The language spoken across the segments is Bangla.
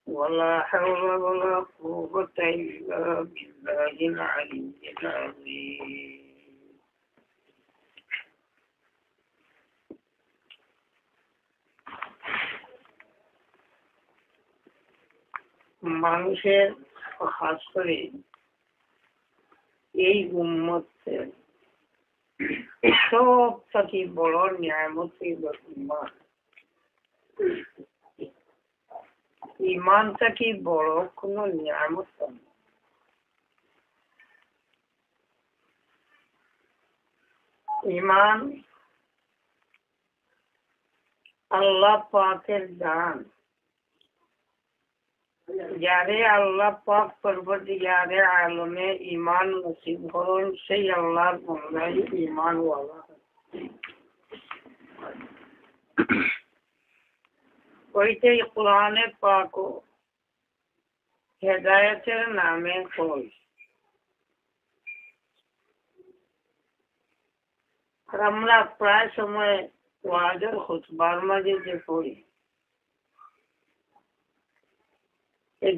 ولا حول ولا قوة إلا بالله العلي العظيم মানুষের খাস করে এই উম্মতের সব থেকে বড় নিয়ামত ঈমান। ঈমান থেকে বড় কোন নিয়ামত নেই। ঈমান আল্লাহ পাকের দান। যারে আল্লাহ পাক পরবর্তীকারে আলমে ঈমান নসিব করেন সেই আল্লাহর বান্দাই ঈমান ওয়ালা। ওইটাই কোরআনে পাক হেদায়েতের নামে কই। আর আমরা প্রায় সময় ওয়াজের খুতবার মাঝে যে পড়ি,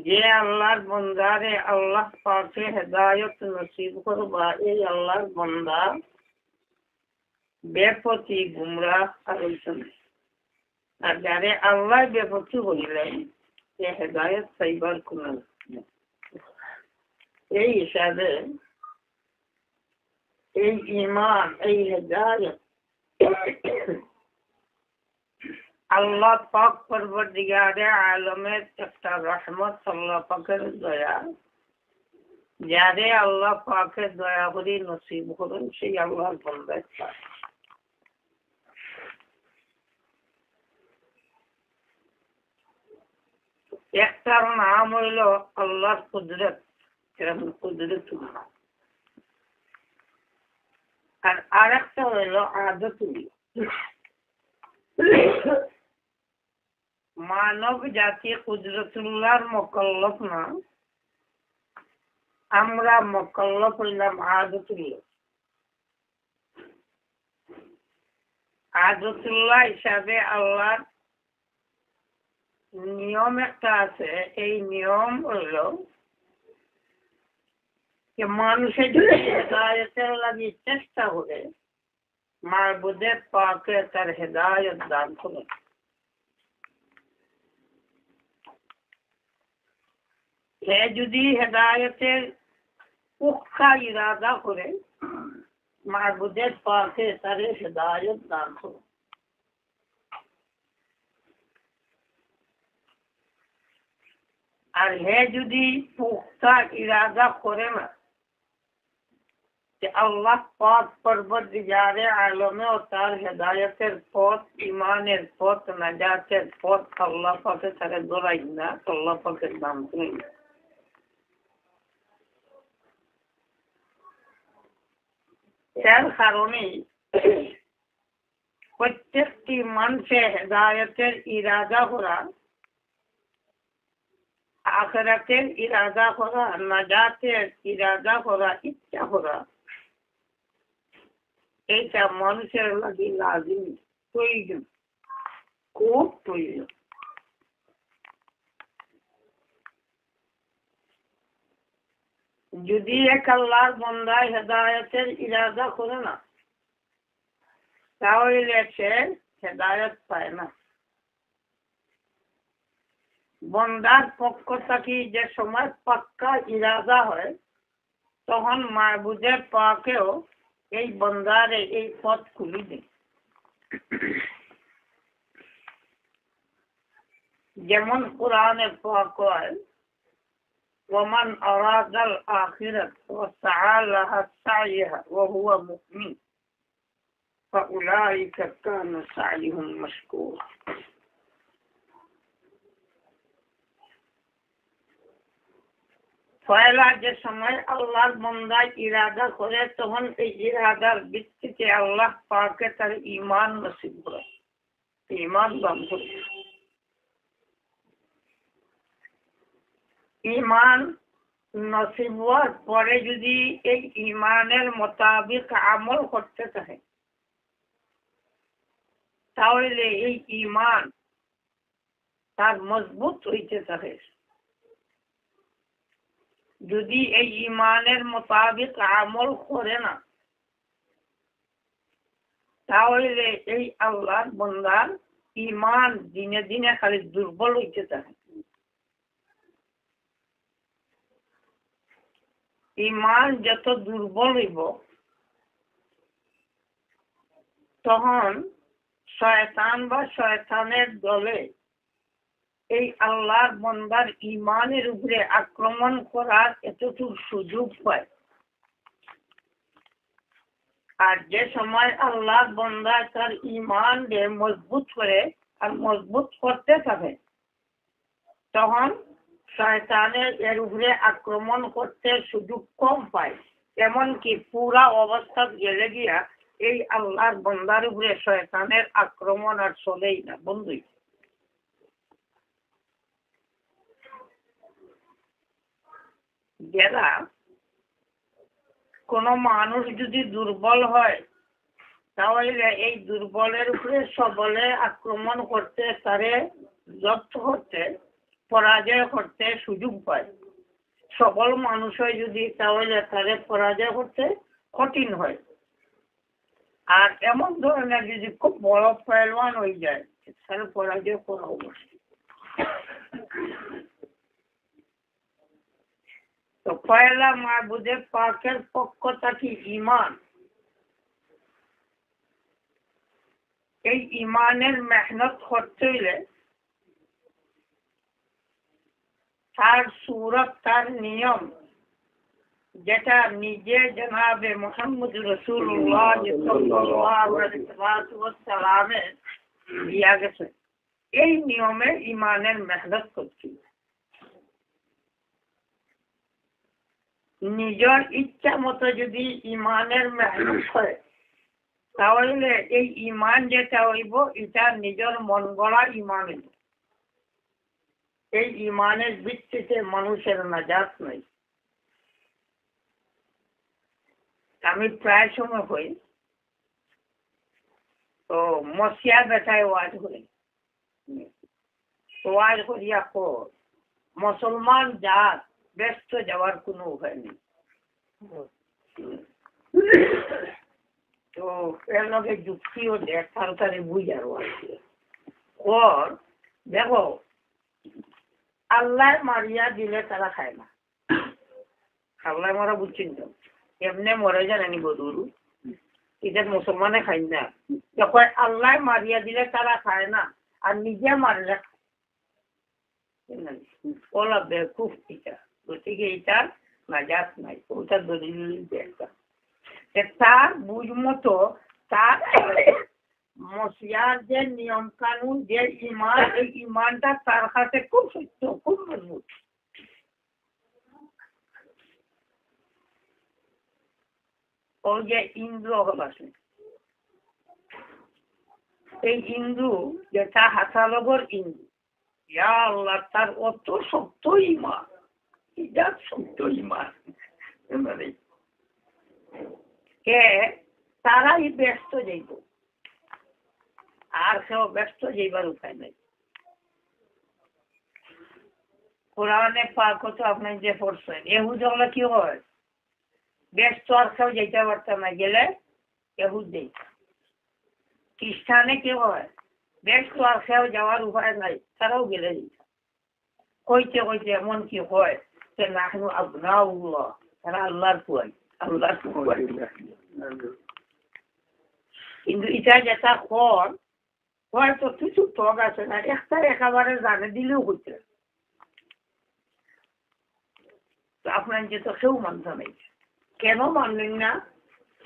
যে আল্লাহর বান্দারে আল্লাহ পাকে হেদায়েত নসিব করবা, এই আল্লাহর বান্দা বেপথি গুমরাহ হইছেন। আর যারে আল্লাহ বেপথি হইলেন সে হেদায়েত পাইবার কোন। এই হিসাবে এই ঈমান, এই হেদায়েত আল্লাহ পাক পরবর্তীকারে আলমের একটা রহমত, আল্লাহ পাকের দয়া। যারে আল্লাহ পাকের দয়া করে নসিব করেন সেই আল্লাহর বান্দা। একটার নাম হইল আল্লাহর কুদরত, কুদরতুল্লাহ। আর আরেকটা হইল আদতুল্লাহ। মানব জাতি কুদরতুল্লাহর মোকাল্লফ না, আমরা মোকাল্লফ হইলাম আদতুল্লাহ। আদতুল্লাহ হিসাবে আল্লাহর নিয়ম একটা আছে। এই নিয়ম হইল যে মানুষের যদি হেদায়েতের লাগি চেষ্টা করে, মাবুদের পাকে তার হেদায়েত দান করে। সে যদি হেদায়েতের পুখ্তা ইরাদা করে, মাবুদের পাকে তার হেদায়েত দান করে। আর হে যদি পুখ্তা ইরাদা করে না যে আল্লাহ পাক পরবর্তীকারে আলমে ও তার হেদায়েতের পথ, ঈমানের পথ, নাজাতের পথ আল্লাহ পাকে তাকে দৌড়াই না, আল্লাহ পাকের নাম শুনি না। এর কারণে প্রত্যেকটি মানুষের হেদায়েতের ইরাদা করা, আখিরাতের ইরাদা করা, নাজাতের ইরাদা করা, ইচ্ছা করা, এইটা মানুষের লাগি লাজিম, প্রয়োজন, খুব প্রয়োজন। যদি এক আল্লাহর বান্দা হেদায়েতের ইরাদা করে না, তাহলে সে হেদায়েত পায় না। বান্দার পক্ষ থেকে যে সময় পাক্কা ইরাদা হয়, তখন মাবুদের পাকেও এই বান্দারে এই পথ খুলে দেয়। যেমন কোরআনে পাক হয়, ومن أراد الآخرة وسعى لها سعيها وهو مؤمن فأولئك كان سعيهم مشكورا। পয়লা যে সময় আল্লাহর বান্দা ইরাদা করে, তখন এই ইরাদার ভিত্তিতে আল্লাহ পাকে তার ঈমান নসিব করে, ঈমান দান করে। ঈমান নসিব হওয়ার পরে যদি এই ঈমানের মোতাবিক আমল করতে থাকে, তাহলে এই ঈমান তার মজবুত হইতে থাকে। যদি এই ইমানের মোতাবেক আমল করে না, তাহলে এই আল্লাহর বান্দার ইমান দিনে দিনে খালি দুর্বল হইতে থাকে। ইমান যত দুর্বল হইব, তখন শয়তান বা শয়তানের দলে এই আল্লাহর বান্দার ইমানের উপরে আক্রমণ করার এতটুকু সুযোগ পায়। আর যে সময় আল্লাহর বান্দা তার ইমান মজবুত করে আর মজবুত করতে থাকে, তখন শয়তানের এর উপরে আক্রমণ করতে সুযোগ কম পায়। এমনকি পুরা অবস্থা গেলে গিয়া এই আল্লাহর বান্দার উপরে শয়তানের আক্রমণ আর চলেই না, বন্ধুই। যারা কোন মানুষ যদি দুর্বল হয়, তাহলে এই দুর্বলের উপরে সবলে আক্রমণ করতে, তারে জব্দ করতে, পরাজয় করতে সুযোগ পায়। সবল মানুষ হয় যদি, তাহলে তারে পরাজয় করতে কঠিন হয়। আর এমন ধরনের যদি খুব বড় পেলওয়ান হয়ে যায়, তাহলে পরাজয় করা অবশ্যই। তো পয়লা মাবুদে পাকের পক্ষ থেকে ঈমান, এই ঈমানের মেহনত করতে হইলে তার সূরত, তার নিয়ম, যেটা নিজে জনাবে মুহাম্মদ রাসূলুল্লাহ সাল্লাল্লাহু আলাইহি ওয়াসাল্লাম দিয়া গেছে, এই নিয়মে ঈমানের মেহনত করতে। নিজের ইচ্ছা মতো যদি ঈমানের মেহনত হয়, তাহলে এই ঈমান যেটা হইব, এটা নিজের মন গড়া ঈমান হইব। এই ঈমানের ভিত্তিতে মানুষের নাজাত নাই। আমি প্রায় সময় হই তো মসিয়া বেটায় ওয়াজ করি, ওয়াজ করিয়া মুসলমান জাত ব্যস্ত যাওয়ার কোনো উপায় নেই। তো এর লগে যুক্তিও দেখ তাড়াতাড়ি বুঝার ওর দেখো, আল্লাহ মারিয়া দিলে তারা খায় না। আল্লাহ মারা বুঝছেন তো, এমনি মরে জানেনি বদুরু, এটা মুসলমানে খাই না। যখন আল্লাহ মারিয়া দিলে তারা খায় না, আর নিজে মারলে ওলা বেকুফ এটা। গতিকে এটা নাজাত নাই, ওটা দলিল একটা। তার বুঝ মতো তার মসিয়ার যে নিয়ম কানুন, যে ঈমান, এই ঈমানটা তার কাছে খুব সত্য, খুব মজবুত। ও যে ইন্দ্র হল আছে, এই ইন্দ্র যেটা হাসালগর ইন্দ্র, ইয়া আল্লাহ, তার অত শক্ত ঈমান, এটা শক্ত ঈমান কে তারাই ব্যস্ত যাইব, আর কেউ ব্যস্ত যাইবার উপায় নাই। কোরআনে পাক তো আপনি যে পড়ছেন, এহুদ হলে কি হয়, ব্যস্ত আর কেউ যেতে পারতাম না, গেলে এহুদ যাই। খ্রিস্টানে কি হয়, ব্যস্ত আর কেউ যাওয়ার উপায় নাই, তারাও গেলে যেত। কইতে কইতে এমন কি হয় যে নাহনু আবনাউল্লাহ, তারা আল্লাহর পুয়াই, আল্লাহর পুয়াই। কিন্তু এটা যেটা হয়তো কিছু টক আছে না, একটা একেবারে জানে দিলেও হইতে। আপনার যে তো কেউ মানতে নেই, কেন মানলেন না?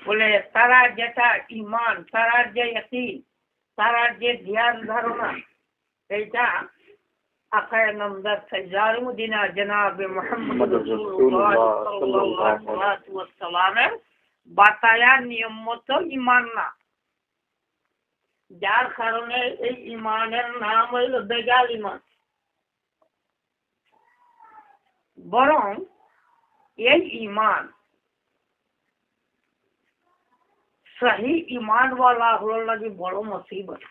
বলে তারা যেটা ঈমান, তারার যে ইয়াকিন, তারার যে ধ্যান ধারণা, এইটা আকায়ে নামদার সাইয়্যিদুল মদিনা জনাবে মুহাম্মদ রাসূলুল্লাহ সাল্লাল্লাহু আলাইহি ওয়াসাল্লামের বাতায়া নিয়ম মতো ঈমান না। যার কারণে এই ঈমানের নাম হইল বেজাল ঈমান। বরং এই ঈমান সহি ঈমানওয়ালা হলো লাগে বড় মুসিবত।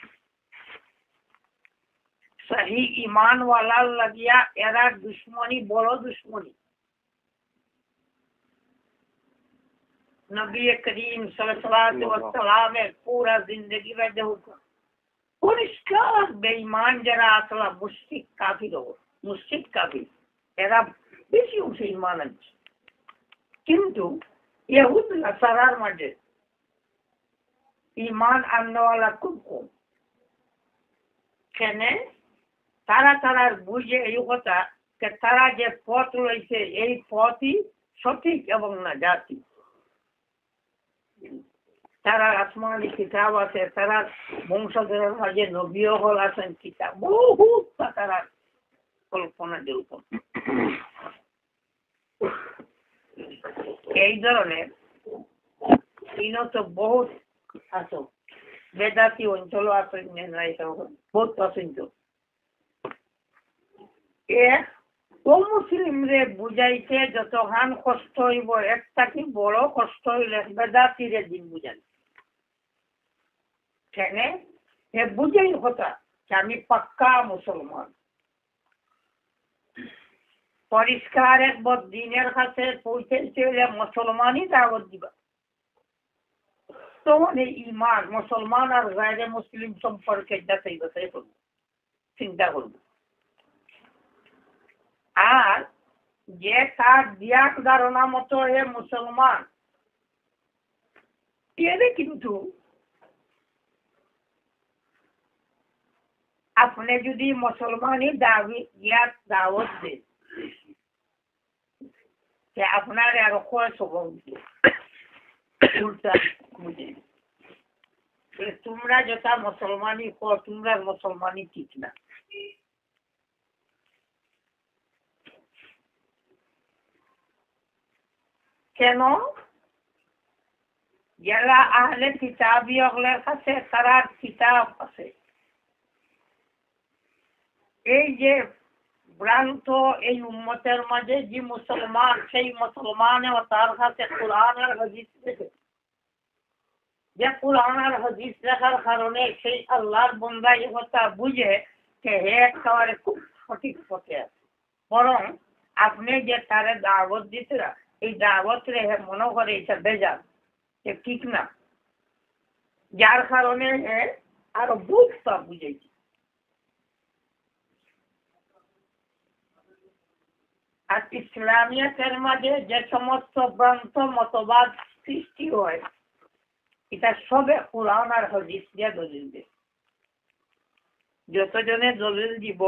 সহি ঈমানওয়ালার লাগিয়া এরা দুশ্মনী, বড় দুশ্মনী। নবী করিম সাল্লাল্লাহু আলাইহি ওয়াসাল্লামের পুরা জিন্দেগি দেখো পরিষ্কার বেঈমান যারা আসলে মুশরিক কাফির এরা বেশি উঠে ঈমান আনছে, কিন্তু ইহুদ নাসারার মাঝে ঈমান আননেওয়ালা খুব কম। কেন? তারা বুঝে এই কথা যে তারা যে পথ রয়েছে এই পথই সঠিক এবং না জাতি। তারা আসমানি কিতাব আছে, তারা বংশধরের মাঝে নবীও হল আছেন, কিতাব বহুত তারা কল্পনা যেরকম এই ধরনের তো বহুত আছে। বেদাতি অঞ্চল আছে, বহুত পছন্দ মুসলিমরে বুঝাইতে যতখান কষ্ট হইব একটা কি বড় কষ্ট হইলে বেদাতিরে দিন বুঝান। কেন? বুঝাই কথা যে আমি পাক্কা মুসলমান, পরিষ্কার একবার দিনের কাছে পৌঁছাইতে হইলে মুসলমানই দাওয়াত দিবা। তখন এই ঈমান মুসলমান আর গায়রে মুসলিম সম্পর্কে যাচাই বাছাই করবো, চিন্তা করবো। আর যে তার দিয়াক ধারণা মতো এ মুসলমান, এর কিন্তু আপনি যদি মুসলমানই দাওয়াত দেন, আপনার আরো কয় স্বভাব উল্টা বুঝে তোমরা যেটা মুসলমানই তোমরা মুসলমানই ঠিক না। কেন? যারা আহলে কিতাবী হলের কাছে তারার কিতাব আছে, এই যে ভ্রান্ত এই উম্মতের মাঝে যে মুসলমান, সেই মুসলমান তার কাছে কোরআন আর হাদিস দেখে, যে কোরআন আর হাদিস দেখার কারণে সেই আল্লাহর বান্দা এই কথা বুঝে যে হে একেবারে খুব সঠিক পথে আছে। বরং আপনি যে তারে দাওয়াত দিতে এই দাওয়াত রে মনে করে এটা বেজার, যে ঠিক না, যার কারণে আরো বুঝতা বুঝেছি। আর ইসলামিয়াতের মাঝে যে সমস্ত ভ্রান্ত মতবাদ সৃষ্টি হয় এটা সবে কোরআন আর হাদিস দিয়ে দলিল দেয়। যতজনে দলিল দিব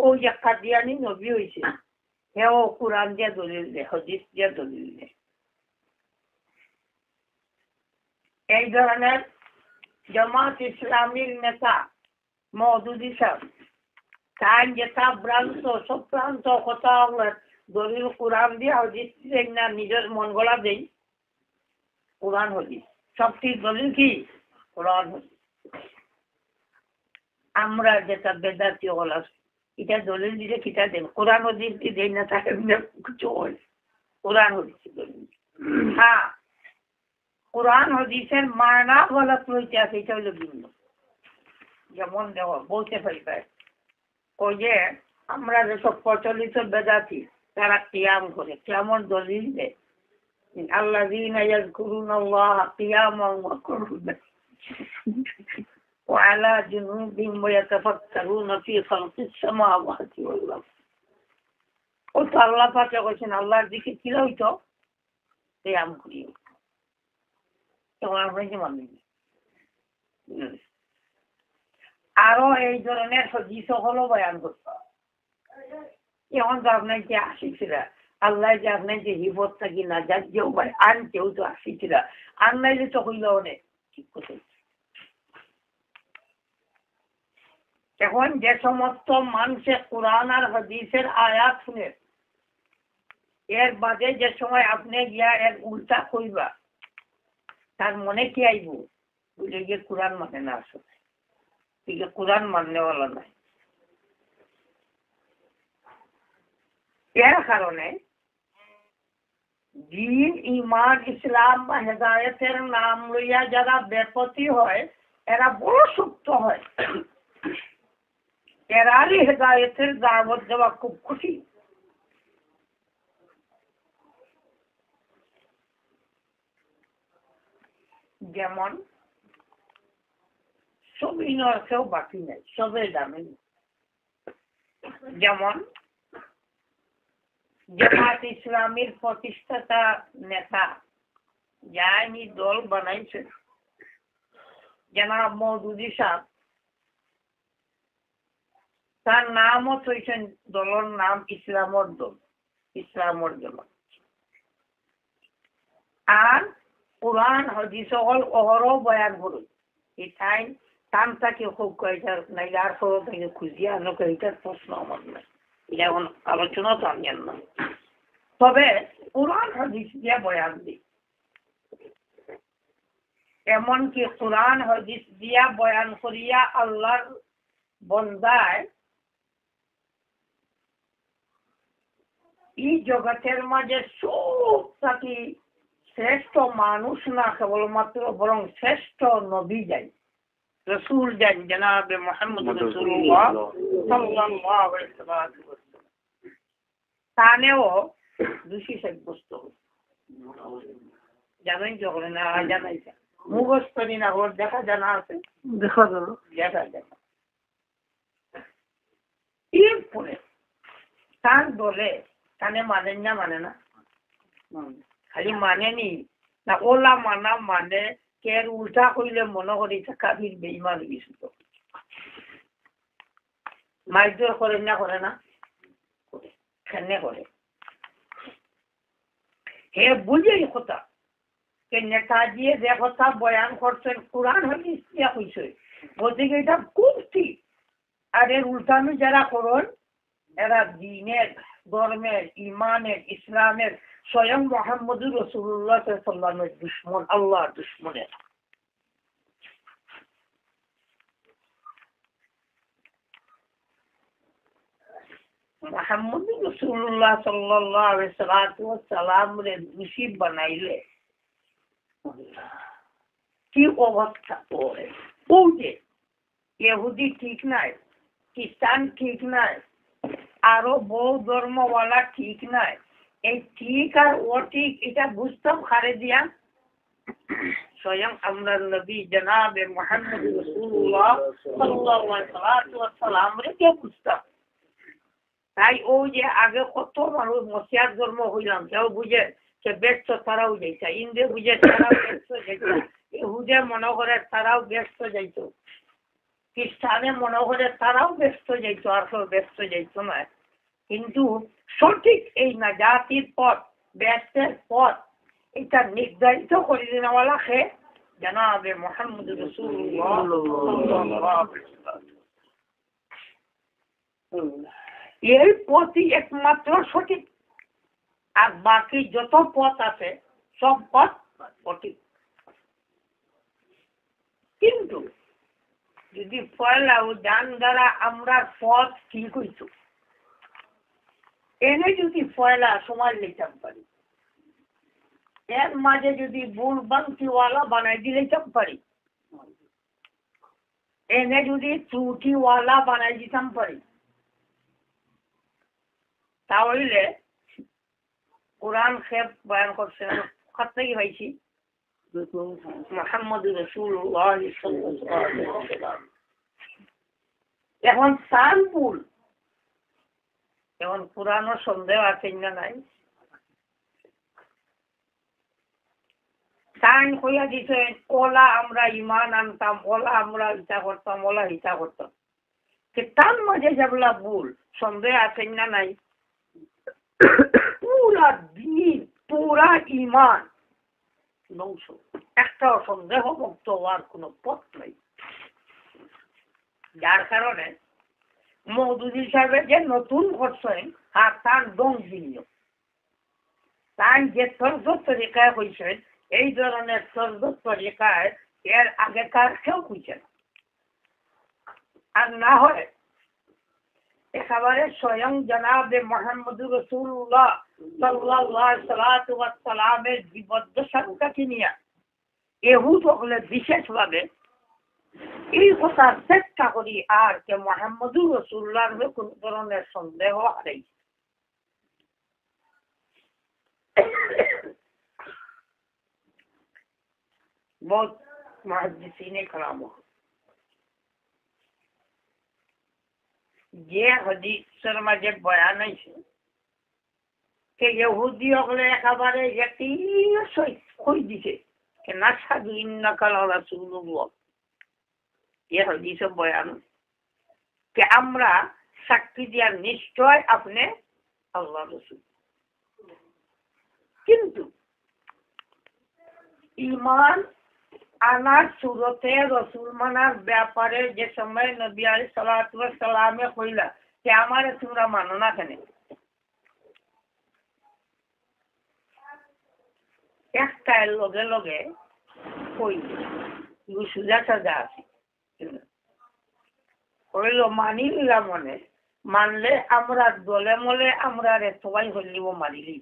ও যে কাদিয়ানি নবী হয়েছে হেও কোরআন দিয়ে দলিল দেয়, হাদিস দিয়ে দলিল দেয়। এই ধরনের জামাত ইসলামীর নেতা মওদুদী সাহেব তার যেটা ভ্রান্ত সভ্রান্ত কথা দলিল কোরআন দিয়ে হাদিস দেয় না, নিজের মন গলা দেই কোরআন হাদিস সবটি দলিল কি কোরআন হাদিস। আমরা যেটা বেদাতি হল এটা দলিল দিলে কিটা দেন, কোরআন হাদিস দিয়ে দেয় না, তাকে কিছু হয় কোরআন হাদিস দলিল। হ্যাঁ, কোরআন হাদিসের মানা গলত রয়েছে আছে, এটা হলো ভিন্ন। যেমন দেখো বলতে পারি ওই যে আমরা যেসব প্রচলিত বেদাতি তারা কিয়াম করে, কেমন দলিল দেয় আল্লাযীনা ইয়াযকুরুনাল্লাহা কিয়ামান ওয়া কুউদান ওয়া আলা জুনুবিহিম ওয়া ইয়াতাফাক্কারুনা ফী খালকিস সামাওয়াতি ওয়াল আরদ। ও তো আল্লাহ পাক কইছেন আল্লাহর দিকে কি হইতো কিয়াম করি, তখন আমরা কি মানি। আরো এই ধরনের হাদিস হলো বয়ান করতে এখন তো আপনার যে আসিছিল আল্লাহ যে আপনার যে হিবত থাকি না যার যে উপায় আনতেও তো আসিছিল আন্নাইলে তো হইল অনেক ঠিক কথা। এখন যে সমস্ত মানুষে কোরআন আর হাদিসের আয়াত শুনে এর বাদে যে সময় আপনি গিয়া এর উল্টা কইবা তার মনে কি আইব বুঝে গিয়ে কোরআন মানে না, আসলে কোরআন মাননেওয়ালা নাই। এর কারণে দিন ঈমান ইসলাম বা হেদায়েতের নাম লইয়া যারা বেপতি হয় এরা বড় শক্ত হয়, এরারই হেদায়েতের দাওয়াত দেওয়া খুব খুশি। যেমন সবই নয়, কেউ বাকি নেই, সবে জানেন। যেমন জামাত ইসলামীর প্রতিষ্ঠাতা নেতা যাইনি দল বানাইছে জনাব মওদুদি সাহেব, তার নামও থইছেন, দলের নাম ইসলামর দল, ইসলামর জামাত। আর কোরআন হাদিস সকল অহরহ বয়ান করুন, এই টাইম টান তাকে খুব কয়েটার নাইলার সহ থেকে খুঁজিয়া আনকে এইটার প্রশ্ন আমার নাই, এটা এখন আলোচনা জানেন না। তবে কোরআন হাদিস দিয়া বয়ান দিই, এমনকি কোরআন হাদিস দিয়া বয়ান করিয়া আল্লাহর বন্দায় এই জগতের মাঝে সব থাকি শ্রেষ্ঠ মানুষ না কেবলমাত্র, বরং শ্রেষ্ঠ নবী যাই, রসুল যাই, জনাবে মুহাম্মদ রাসূলুল্লাহ সাল্লাল্লাহু আলাইহি ওয়াসাল্লাম। তানেও দোষী সাব্যস্ত জানেন যখন না জানাইছে মুখস্থ না ওর দেখা জানা আছে, দেখা গেল দেখা দেখা। এরপরে তার দলে কানে মানেন না, মানে না, খালি মানেনি না, ওলা মানা মানে কের উল্টা কইলে মনে করি কাফির বেঈমান হইছে। তো মাইজর করেন না, করে না, কেনে করে হে বুঝে কথা কে নেতাজি যে কথা বয়ান করছেন কোরআন হাদিস দিয়া কইছে, বলতে এটা খুব ঠিক। আর এর উল্টানো যারা করুন এরা দ্বীনের, ধর্মের, ইমানের, ইসলামের, স্বয়ং মুহাম্মদুর রাসূলুল্লাহ সাল্লাল্লাহু আলাইহি ওয়াসাল্লামের দুশমন, আল্লাহর দুশমনের। মুহাম্মদুর রাসূলুল্লাহ সাল্লাল্লাহু আলাইহি ওয়াসাল্লামের দোষী বানাইলে কি অবস্থা করে? ও যে ইহুদি ঠিক নাই, খ্রিস্টান ঠিক নাই, আরো বহু ধর্মওয়ালা ঠিক নাই, এই ঠিক আর ও ঠিক এটা বুঝতাম খারে দিয়া স্বয়ং আমরা নবী জনাবে মুহাম্মদ রাসূলুল্লাহ সাল্লাল্লাহু আলাইহি ওয়াসাল্লাম কে বুঝতাম। তাই ও যে আগে কত মানুষ মসিয়ার ধর্ম হইলাম, কেউ বুঝে সে ব্যস্ত, তারাও যাইতা, ইন্দে বুঝে তারাও ব্যস্ত যাইত, ইহুদে মনে করে তারাও ব্যস্ত যাইত, খ্রিস্টানে মনে করে তারাও ব্যস্ত যাইত, আর কেউ ব্যস্ত যাইত না। কিন্তু সঠিক এই নাজাতির পথ, ব্যস্তের পথ, এটা নির্ধারিত করে দিনওয়ালা খে জনাবে মুহাম্মদ রাসূলুল্লাহ সাল্লাল্লাহু আলাইহি ওয়াসাল্লাম। এই পথই একমাত্র সঠিক, আর বাকি যত পথ আছে সব পথ সঠিক। কিন্তু যদি পয়লা জান দ্বারা আমরা পথ ঠিক হইত, এনে যদি পয়লা সমাজ লিখতাম পারি, এর মাঝে যদি ভুল বাংটিওয়ালা বানাই দিলেতাম পারি, এনে যদি ত্রুটিওয়ালা বানাই দিতাম পারি, তাহলে কোরআন খেপ বয়ান করছেন কোথা থেকে পাইছি? মুহাম্মদ রাসূলুল্লাহ সাল্লাল্লাহু আলাইহি ওয়াসাল্লাম। এখন সান ভুল, এখন কোরআনের সন্দেহ আছে না নাই? সান হইয়া দিছে ওলা আমরা ইমান আনতাম, ওলা আমরা ইচ্ছা করতাম, ওলা ইচ্ছা করতাম, তার মাঝে যেগুলা ভুল সন্দেহ আছে না নাই? পুরা দিন, পুরা ইমান ধ্বংস, একটা সন্দেহ মুক্ত হওয়ার কোন পথ নাই। যার কারণে মওদুদি সাহেবের যে নতুন করছেন আর তার দংশীয়, তাই যে তর্জ তরিকায় হয়েছেন, এই ধরনের তর্জ তরিকায় এর আগেকার কেউ হয়েছে না। আর না হয় একেবারে স্বয়ং জনাবে মুহাম্মদুর রাসূলুল্লাহ সাল্লাল্লাহু আলাইহি ওয়াসাল্লামের জীবদ্দশাকে নিয়ে ইহুদ হলে বিশেষভাবে এই কথা চেষ্টা করি আর কে মুহাম্মদুর রাসূলুল্লাহর কোন ধরনের সন্দেহ হারাই। बहुत मुहद्दिसीने कलाम যে হাদিসের মাঝে বয়ান আছে যে ইহুদি হলে একেবারে একটি কই দিছে যে নাশহাদু ইন্নাকা রাসূলুল্লাহ এই হাদিসে বয়ান যে আমরা সাক্ষী দিয়া নিশ্চয় আপনি আল্লাহ রাসূল কিন্তু ঈমান আনার সুরতে রসুল মানার ব্যাপারে যে সময় নবী আলাইহিস সালাতু ওয়াস সালামে কইলা যে আমারে তোমরা মানো না কেন একটা লগে লগে কই সুজা সাজা আছে কইলো মানি নিলাম মনে মানলে আমরা দলে মলে আমরা রে সবাই হলিব মারিলি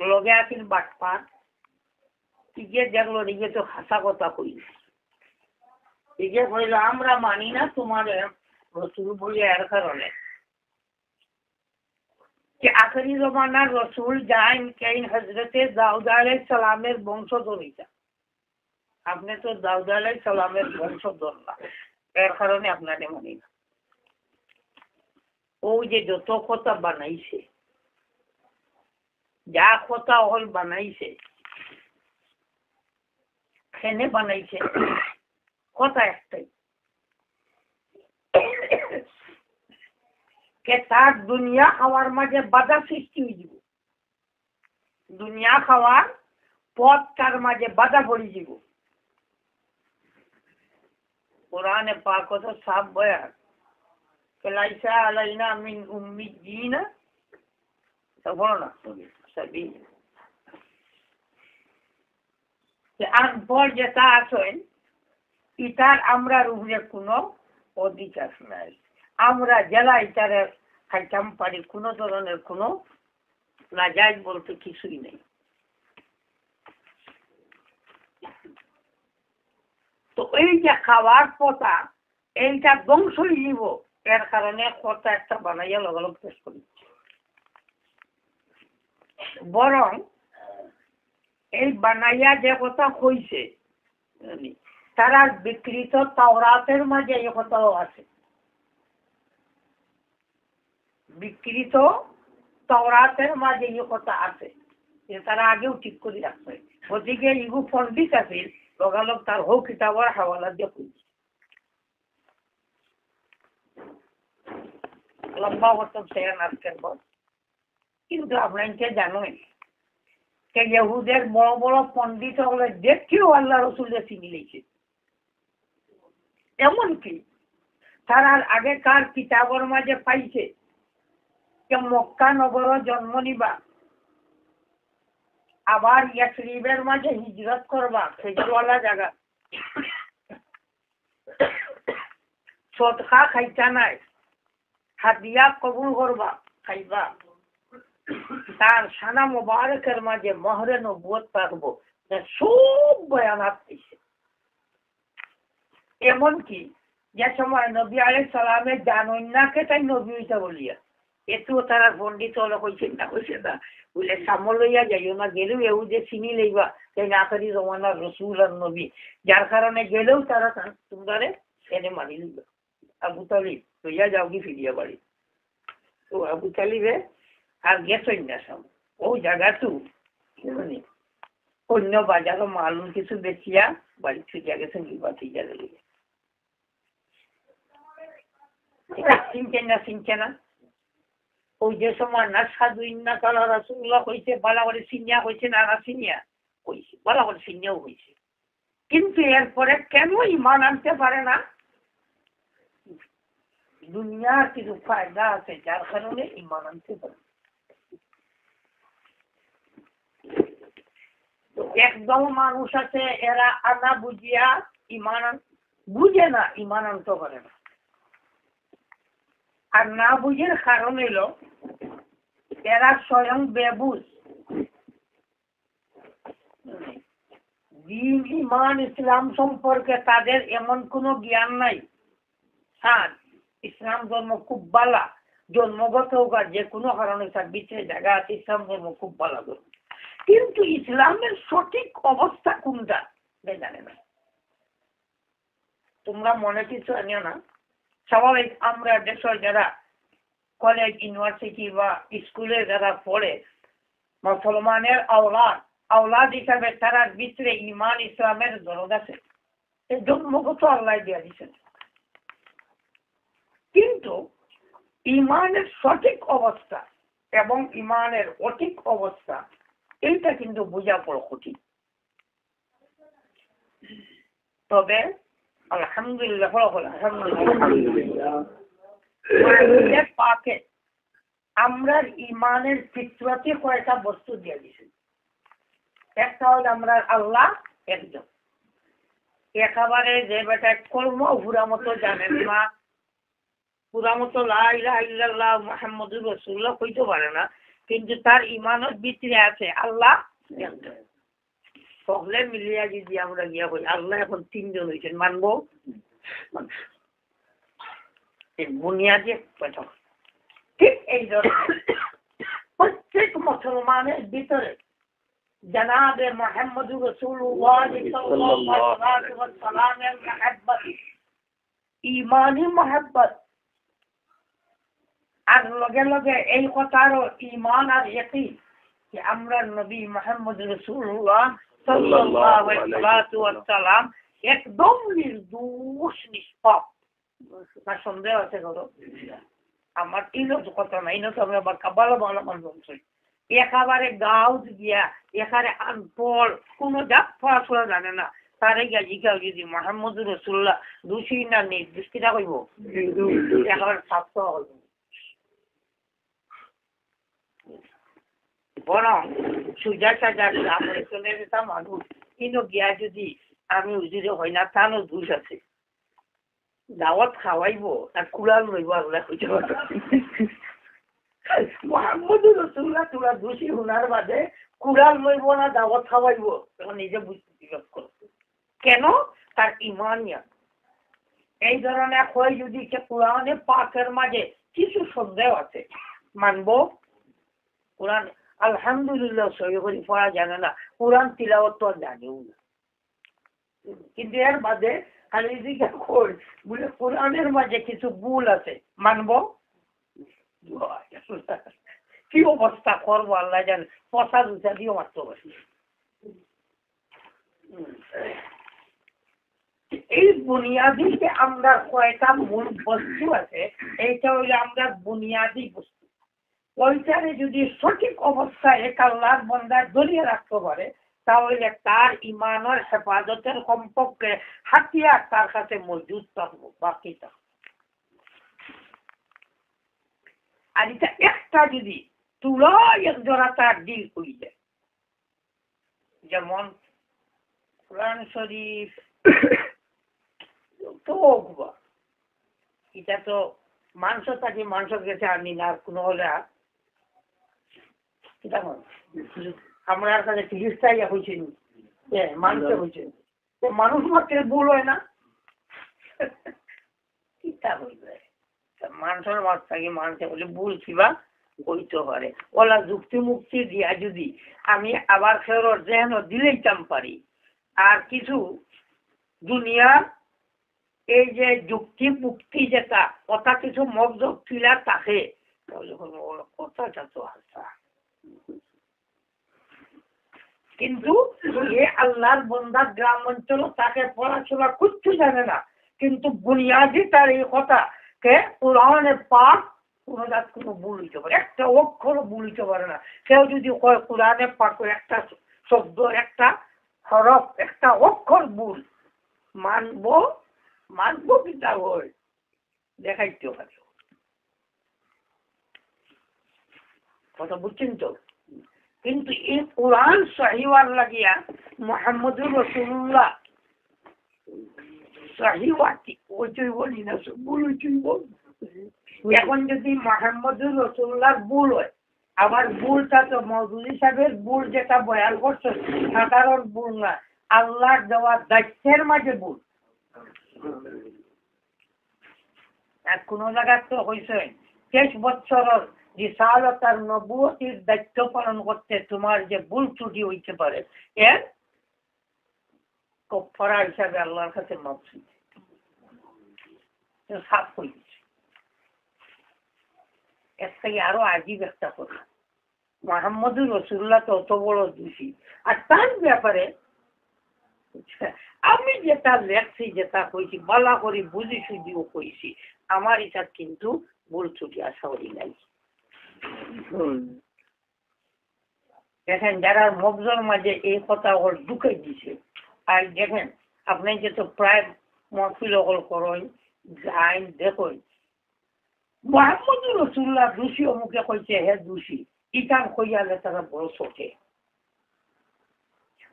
লগে আছেন বাটপা ইগে দেখলো ইগে তো হাসা কথা কই ইগে কইলো আমরা মানি না তোমার রসুল বলে এর কারণে যে আখেরি জমানার রসুল যাইন কেইন হযরতে দাউদ আলাইহিস সালামের বংশধর হইতা আপনি তো দাউদ আলাইহিস সালামের বংশধর না এর কারণে আপনাকে মানি না ও যে যত কথা বানাইছে যা কথা হল বানাইছে খেনে বানাইছে কথা একটাই কে তার দুনিয়া খাওয়ার মাঝে বাধা সৃষ্টি হয়ে যাব দুনিয়া খাওয়ার পথ তার মাঝে বাধা পড়ে যাব কোরআনে পাক তো সাফ বয়ান কে লাইসা আলাইনা মিন উম্মিয়িনা তখন না সবই যে আনপড় যেটা আছেন ইটার আমরা উপরে কোনো অধিকার নাই আমরা জেলা ইটারে খাইতাম পারি কোনো ধরনের কোনো নাজায়েজ বলতে কিছুই নেই তো এই যে খাওয়ার পথা এইটা ধ্বংস হয়ে যাব এর কারণে কথা একটা বানাইয়া লগালগ পেশ করি বরং এই বানাইয়া যে কথা কইছে তারা বিকৃত তাওরাতের মাঝে এই কথাও আছে বিকৃত তাওরাতের মাঝে এই কথা আছে যে তারা আগেও ঠিক করে রাখছে ওদিকে ইগু পন্ডিত আছে লগালগ তার হোক কিতাবের হাওয়ালা দিয়ে কইছে লম্বা হতো শেয়ার আজকের পর কিন্তু আপনাকে জানেন যে ইহুদের বড় বড় পণ্ডিত হলে দেখেও আল্লাহ রসুলের চিনি লেগেছে এমনকি তারা আগেকার কিতাবের মাঝে পাইছে যে মক্কা নগর জন্ম নিবা আবার ইয়াসরিবের মাঝে হিজরত করবা খেজুরওয়ালা জায়গা সদকা খাইতা নাই হাদিয়া কবুল করবা খাইবা তার সানা মুবারকের মাঝে মোহরে নবুয়ত থাকবো সব বয়ানাত দিয়েছে এমনকি যে সময় নবী আলাইহিস সালামের জানুন্নাকে তাই নবী হইতে বলিয়া এত তারা পণ্ডিত হলে কইছেন না বলে সামল লইয়া যাইও না গেলেও এও যে চিনি লইবা তাই আখেরি জমানার রসুল আর নবী যার কারণে গেলেও তারা তোমরা এনে মানি লইবা আবু তালিব লইয়া যাও কি ফিরিয়া বাড়ি তো আবু তালিবে আর গেছেন না সব ও জায়গাটু অন্য বাজারও মালুম কিছু বেচিয়া বাড়ি ছুটিয়া গেছেন বাতি জায়গা লেগে চিনছে না ওই যে সময় নাশহাদু ইন্নাকা রাসূলুল্লাহ কইছে বালা করে সিনিয়া কইছে না সিনিয়া কইছে বালা করে সিনিয়াও কইছে কিন্তু এরপরে কেন ঈমান আনতে পারে না দুনিয়ার কিছু ফায়দা আছে যার কারণে ঈমান আনতে পারে একদম মানুষ আছে এরা আনা বুঝিয়া ঈমান বুঝে না ঈমান আনতে পারে না আর না বুঝের কারণ এলো এরা স্বয়ং বেবুঝ দ্বীন ঈমান ইসলাম সম্পর্কে তাদের এমন কোনো জ্ঞান নাই হ্যাঁ ইসলাম ধর্ম খুব ভালো জন্মগত হোক আর যে কোনো কারণে তার ভিতরে জায়গা আছে ইসলাম ধর্ম খুব ভালো ধর্ম কিন্তু ইসলামের সঠিক অবস্থা কোনটা জানে না। তোমরা মনে কিছু আনিও না, স্বাভাবিক আমরা দেশের যারা কলেজ ইউনিভার্সিটি বা স্কুলে যারা পড়ে মুসলমানের আওলাদ হিসাবে তার ভিতরে ইমান ইসলামের দরদ আছে, এই জন্মগত আল্লাহ দিয়া দিচ্ছেন। কিন্তু ইমানের সঠিক অবস্থা এবং ইমানের অঠিক অবস্থা এইটা কিন্তু বোঝা বড় কঠিন। তবে আলহামদুলিল্লাহ পাকে আমরা ইমানের ফিতরতে কয়েকটা বস্তু দিয়ে দিয়েছি। একটা হল আমরা আল্লাহ একজন, একেবারে যে বেটা কলম পুরা মতো জানেন না, পুরা মতো লা ইলাহা ইল্লাল্লাহ মুহাম্মাদুর রাসূলুল্লাহ কইতে পারে না, কিন্তু তার ইমানের ভিতরে আছে আল্লাহ একজন। সকলে মিলিয়া যদি আমরা গিয়া বলি আল্লাহ এখন তিনজন হয়েছেন, মানবো? বুনিয়াদি কথা। ঠিক এই ধরনের প্রত্যেক মুসলমানের ভিতরে জনাবে মুহাম্মদুর রাসূলুল্লাহ সাল্লাল্লাহু আলাইহি ওয়াসাল্লামের মহব্বত, ঈমানি মহব্বত, আর লগে লগে এই কথারও ঈমান আর ইয়াকিন যে আমরা নবী মুহাম্মদুর রাসূলুল্লাহ সাল্লাল্লাহু আলাইহি ওয়াসাল্লাম একদম নির্দোষ নিষ্পাপ। না সন্দেহ আছে গো? আমার ইনত কথা নাই, ইনত আমি আবার কাবালা বাংলা মানুষ একেবারে গাউজ গিয়া এখানে আনপড় কোনো জাত পড়াশোনা জানে না, তারে গিয়া জিজ্ঞাসা যদি মুহাম্মদুর রাসূলুল্লাহ দোষী না নির্দোষ কিনা কইব, একেবারে ছাত্র হল। বরং সুজা সাজা আমরা চলে যেতাম মানুষ কিন্তু গিয়া যদি আমি হুজুরে হয় না তারও দোষ আছে, দাওয়াত খাওয়াইবো আর কুড়াল লইব আল্লাহ হইতে পারত। মুহাম্মদুর রাসূলুল্লাহ তোরা দোষী হুনার বাদে কুড়াল লইব না দাওয়াত খাওয়াইব, তখন নিজে বুঝতে বিরোধ করো কেন? তার ইমানিয়া এই ধরনের হয় যদি কোরআনে পাকের মাঝে কিছু সন্দেহ আছে, মানবো? কোরআন আলহামদুলিল্লাহ সহি করে পড়া জানে না, কোরআন তিলাওয়াত তো জানেও না, কিন্তু এর বাদে খালি দিকে বলে কোরআনের মাঝে কিছু ভুল আছে, মানবো? কি অবস্থা করবো আল্লাহ জানে, পচা জুতা দিয়েও মারতে পারি। এই বুনিয়াদি যে আমরা কয়টা মূল বস্তু আছে, এইটা হইলে আমরা বুনিয়াদি বস্তু, ওইটারে যদি সঠিক অবস্থায় এক আল্লাহর বান্দা ধরিয়ে রাখতে পারে তাহলে তার ইমানের হেফাজতের কমপক্ষে হাতিয়ার তার কাছে মজুদ থাকবো, বাকি থাকবো। আর এটা একটা যদি তুলা এক জোড়া তার দিল হয়ে যায়, যেমন কোরআন শরীফ তো এটা তো মাংস থাকে, মাংস গেছে আনি না কোনো হলে আমরা কাছে চিকিৎসাই হয়েছে মানুষ হয়েছে, তো মানুষ মাত্র ভুল হয় না, কিতা বলবে মানুষের মাছ থাকে মানুষে বলে ভুল কিবা হইতে পারে। ওলা যুক্তি মুক্তি দিয়া যদি আমি আবার ফেরত যেন দিলেইতাম পারি, আর কিছু দুনিয়া এই যে যুক্তি মুক্তি যেটা কথা কিছু মগ্জ টিলা থাকে তাহলে কথাটা তো হাসা, কিন্তু এ আল্লাহর বান্দা গ্রাম অঞ্চল তাকে পড়াশোনা করতে জানে না, কিন্তু বুনিয়াদি তার এই কথা কে কোরআনে পাক কোনো জাত কোনো ভুল হইতে পারে, একটা অক্ষর ভুল হইতে পারে না। কেউ যদি কয় কোরআনে পাক একটা শব্দ একটা হরফ একটা অক্ষর ভুল, মানবো? মানবো কিতা হয় দেখাইতে পারে, কথা বুঝছেন তো? কিন্তু এই কোরআন সহিওয়ার লাগিয়া মুহাম্মদুর রাসূলুল্লাহ সহিওয়াতি ওইটাই বলি না, ভুল ওইটাই বল। এখন যদি মুহাম্মদুর রাসূলুল্লাহর ভুল হয়, আবার ভুলটা তো মওদুদি সাহেবের ভুল যেটা বয়ান করছে সাধারণ ভুল না, আল্লাহর দেওয়া দায়িত্বের মাঝে ভুল। আর কোন জায়গায় তো হয়েছে 23 বছরের রিসালাত আর নবুয়তির দায়িত্ব পালন করতে তোমার যে ভুল ত্রুটি হইতে পারে এর কফারা হিসাবে আল্লাহর কাছে মাফ সাফ হয়েছে। এর থেকে আরো আজীব একটা কথা, মুহাম্মদুর রাসূলুল্লাহ তো অত বড় দোষী, আর তার ব্যাপারে আমি যেটা লেখছি যেটা কইছি বলা করি বুঝি সুঝিও কইছি, আমার এটা কিন্তু ভুল ত্রুটি আশা করি নাই। দেখেন যারা মগজের মাঝে এই কথা ওর ঢুকে দিছে, আর দেখেন আপনি যেহেতু প্রায় মহফিল ওগুলো করেন যাই দেখুন মুহাম্মদুর রাসূলুল্লাহ দোষী অমুকে কইছে হে দোষী, ইটান কইয়ালে তারা বড় চোখে।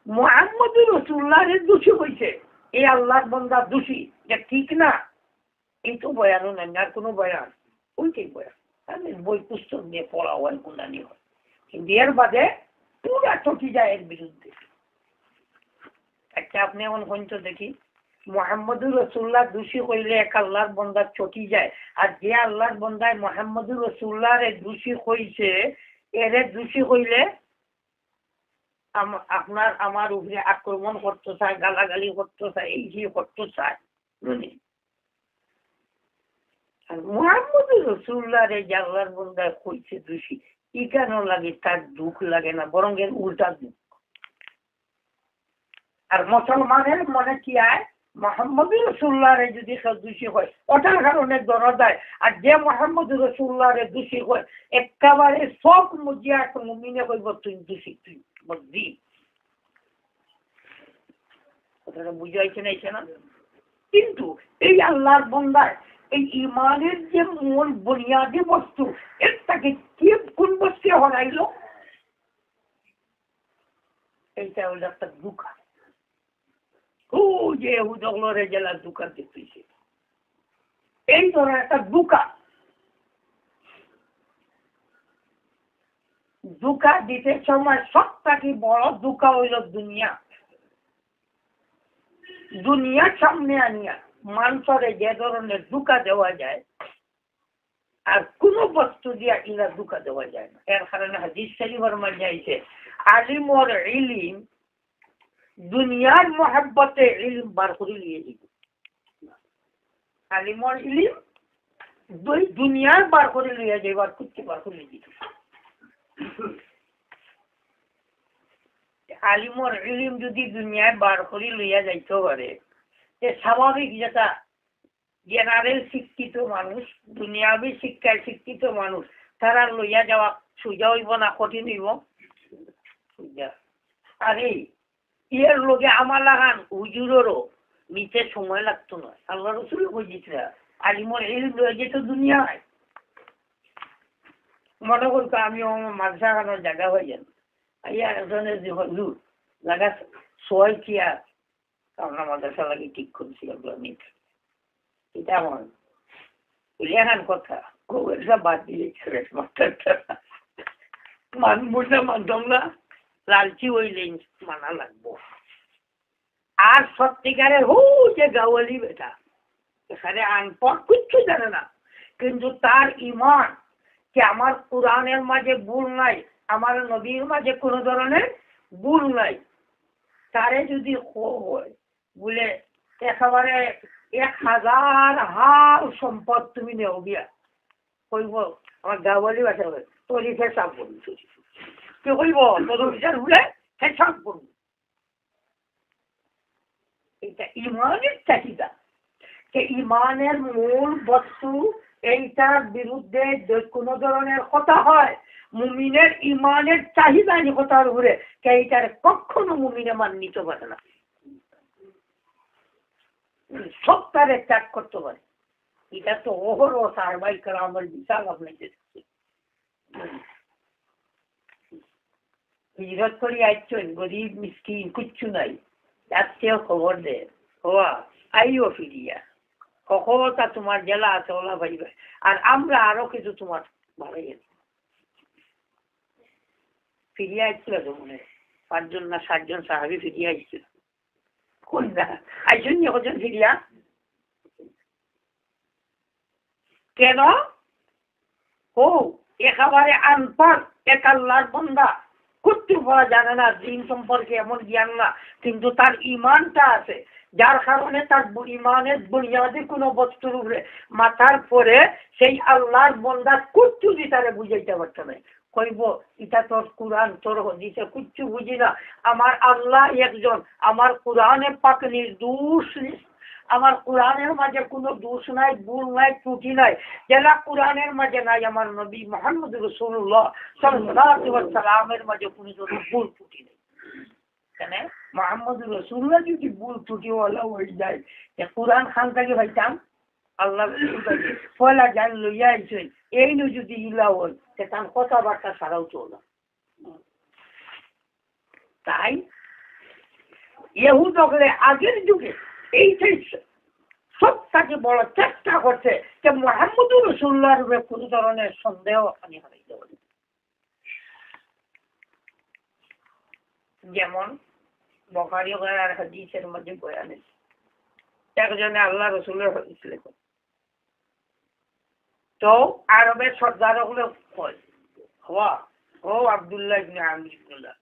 মুহাম্মদুর রাসূলুল্লাহ দোষী হইছে, এই আল্লাহর বান্দা দোষী, যে ঠিক না, এই তো বয়ানও নাই, আর কোনো বয়ান ওইটাই বয়ান, বই পুস্তক নিয়ে পড়া হয় গুণানি হয়, কিন্তু এর বাদে পুরা চটি যায় এর বিরুদ্ধে। আচ্ছা আপনি এমন পর্যন্ত দেখি মুহাম্মদুর রাসূলুল্লাহ দোষী হইলে এক আল্লাহর বান্দা চটি যায়, আর যে আল্লাহর বান্দায় মুহাম্মদুর রাসূলুল্লাহর দোষী হইছে এর দোষী হইলে আপনার আমার উপরে আক্রমণ করতে চায়, গালাগালি করতে চায়, এই যে করতে চায়। আর মুহাম্মদুর রাসূলুল্লাহর যে আল্লাহর বান্দা হইছে দোষী, ই কেন লাগে তার দুঃখ লাগে না, বরং এর উল্টা দুঃখ। আর মুসলমানের মনে কি আয় মুহাম্মদুর রাসূলুল্লাহর যদি দোষী হয় ওটার কারণে দরদ হয়, আর যে মুহাম্মদুর রাসূলুল্লাহর দোষী হয় একেবারে সব মুজিয়া মুমিনে কইব তুই দোষী, তুই বুঝলি কথাটা বুঝাইছে না? কিন্তু এই আল্লাহর বান্দার এই ইমানের যে মূল বুনিয়াদি বস্তু এটাকে কি কোন বস্তু হরাইলো, এইটা হলো একটা দুঃখ। ও যে হুদগলরে জেলা দুঃখ দিতেছে, এই ধরনের একটা দুঃখ দিতে সময় সবটাকে বড় দুঃখ হইল দুনিয়ার সামনে আনিয়া মানুষরে যে ধরনের দুঃখ দেওয়া যায় আর কোন বস্তু দিয়া ইলা দুঃখ দেওয়া যায় না। এর কারণে হাদিস শরীফের মধ্যে আছে আলিম ওর ইলম দুনিয়ার মোহাব্বতে ইলম বার করে নিয়ে দিব, আলিম ওর ইলম দুনিয়ার বার করে নিয়ে যাইবার করতে বার করে দিব। আলিমর ইলম যদি দুনিয়ায় বার করে লইয়া যাইতে পারে, স্বাভাবিক যেটা জেনারেল শিক্ষিত মানুষ, দুনিয়াবি শিক্ষায় শিক্ষিত মানুষ, তারা লইয়া যাওয়া সোজা হইব না কঠিন হইব? আরে এর লোকে আমার লাগান হুজুরেরও নিতে সময় লাগতো না, আল্লাহ রসুল বুঝিছিল আলিমর ইলম লইয়া যেত দুনিয়ায়। মনে করতো আমি মাদ্রাসা খানোর জায়গা হয়ে যান একজনের যে হুজুর জায়গা ছয় কিয়া আমরা মাদ্রাসা লাগে ঠিক করছি এটা আমার লেখান কথা বাদ দিয়ে মানব না মানতাম না, লালচি হইলে মানা লাগবো। আর সত্যিকারের হু যে গাওয়ালি বেটা এখানে আনপড় কিচ্ছু জানে না, কিন্তু তার ইমান যে আমার কোরআনের মাঝে ভুল নাই, আমার নবীর মাঝে কোন ধরনের ভুল নাই, তারে যদি হয় বলে একেবারে 1000 হাল সম্পদ তুমি নেও গিয়া কইব আমার গাওয়ালি বাসা হবে তোর হিসাব করবি, কেউ কইব তোর হিসাব হলে হিসাব করবি। এটা ইমানের চাহিদা, ইমানের মূল বস্তু এইটার বিরুদ্ধে কোন ধরনের কথা হয় মুমিনের ইমানের চাহিদা কথার উপরে এইটার কখনো মুমিনে মান নিতে পারে না, সব তারে ত্যাগ করতে পারে। এটা তো ওহর ও সারবাই কালামের বিশাল আপনাকে হিজরত করি আইছেন গরিব মিসকিন কিচ্ছু নাই, তার চেয়েও খবর দে হওয়া আইও ফিরিয়া কখনটা তোমার জেলা আছে ওলা ভাইবে, আর আমরা আরো কিছু তোমার ভালো ফিরিয়ে আসছিল তো মনে 5 জন না 7 জন সাহাবি ফিরিয়ে আসছিল। কোন না আইসন কজন ফিরিয়া কেন? ও একেবারে আনপার এক আল্লাহর বান্দা কিচ্ছু বলা জানে না, দিন সম্পর্কে এমন জ্ঞান না, কিন্তু তার ইমানটা আছে, যার কারণে তার ইমানের বুনিয়াদী কোনো বস্তুর উপরে মাথার পরে সেই আল্লাহর বান্দা কিচ্ছু তারে বুঝাইতে পারছে না। কইব এটা তোর কোরআন তোর হদিসে কিচ্ছু বুঝি না, আমার আল্লাহ একজন, আমার কোরআনে পাক নির্দোষ, আমার কোরআনের মাঝে কোনো দোষ নাই, ভুল নাই, ত্রুটি নাই, যেটা কোরআনের মাঝে নাই আমার নবী মুহাম্মদ রাসূলুল্লাহ সাল্লাল্লাহু আলাইহি ওয়াসাল্লামের মাঝে কোনো ভুল ত্রুটি নেই। কেন মুহাম্মদ রাসূলুল্লাহ যদি ভুল ত্রুটিওয়ালা হয়ে যায়, কোরআন খান থেকে ভাইতাম আল্লাহ পয়লা জান লইয়া আইছেন, এই নু যদি ইলা হয় সেখান কথাবার্তা ছাড়াও চল। তাই ইহুদ আগের যুগে এইটাই সবটাকে বড় চেষ্টা করছে যে মুহাম্মদ রাসূলুল্লাহর উপরে কোন ধরনের সন্দেহ আমি হারাইতে পারি। যেমন বুখারী আর হাদিসের মধ্যে বয়ান আছে, একজনে আল্লাহ রাসূলের হাদিস লেখেন, তো আরবের সর্দার হলো কয়, ও আব্দুল্লাহ ইবনে আমর ইবনুল্লাহ,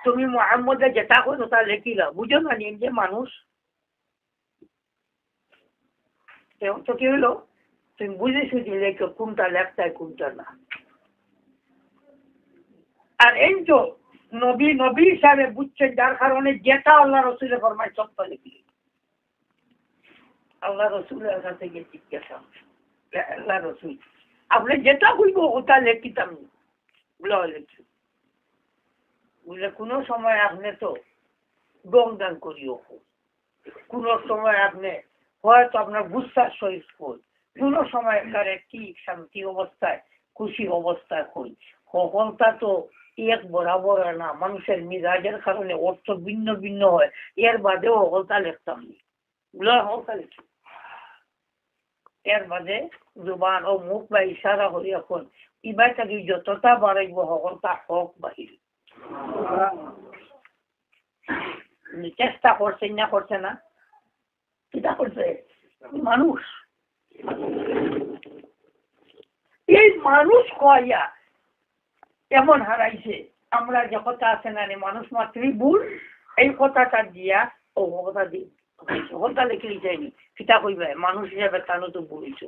তুমি মুহাম্মদের যেটা কইছো তা লেখিলা, বুঝো না যে মানুষ তো কি হলো, তুমি বুঝেছো যে লেখো কোনটা লেখতায় কোনটা না। আর এই তো নবী নবী হিসাবে বুঝছেন, যার কারণে যেটা আল্লাহ রসুলের ফরমায় সবটা লিখলি। আল্লাহ রসুলের কাছে গিয়ে জিজ্ঞাসা, আল্লাহ রসুল আপনি যেটা কইব ওটা লেখিতাম লিখছি, বুঝলে কোনো সময় আপনি তো দমদান করিও, কোনো সময় আপনি হয়তো আপনার গুসার সহিত হই, কোনো সময় কি শান্তি অবস্থায় খুশি অবস্থায় হই, কখনটা তো এক বরাবর না, মানুষের মিজাজের কারণে অর্থ ভিন্ন ভিন্ন হয়, এর বাদেও হলতা লিখতাম হলতা লিখি, এর বাদে জুবান ও মুখ বা ইশারা হই, এখন ইবার থাকি যতটা বাড়াইব হলতা হক বাহির। চেষ্টা করছেন না, করছে না, চিন্তা করছে মানুষ, এই মানুষ কয়া এমন হারাইছে, আমরা যে কথা আছে না মানুষ মাত্রই ভুল, এই কথাটা দিয়া ও কথা দিই কথা লিখলি যায়নি, সেটা কইবে মানুষ হিসাবে তানো তো বলেছ।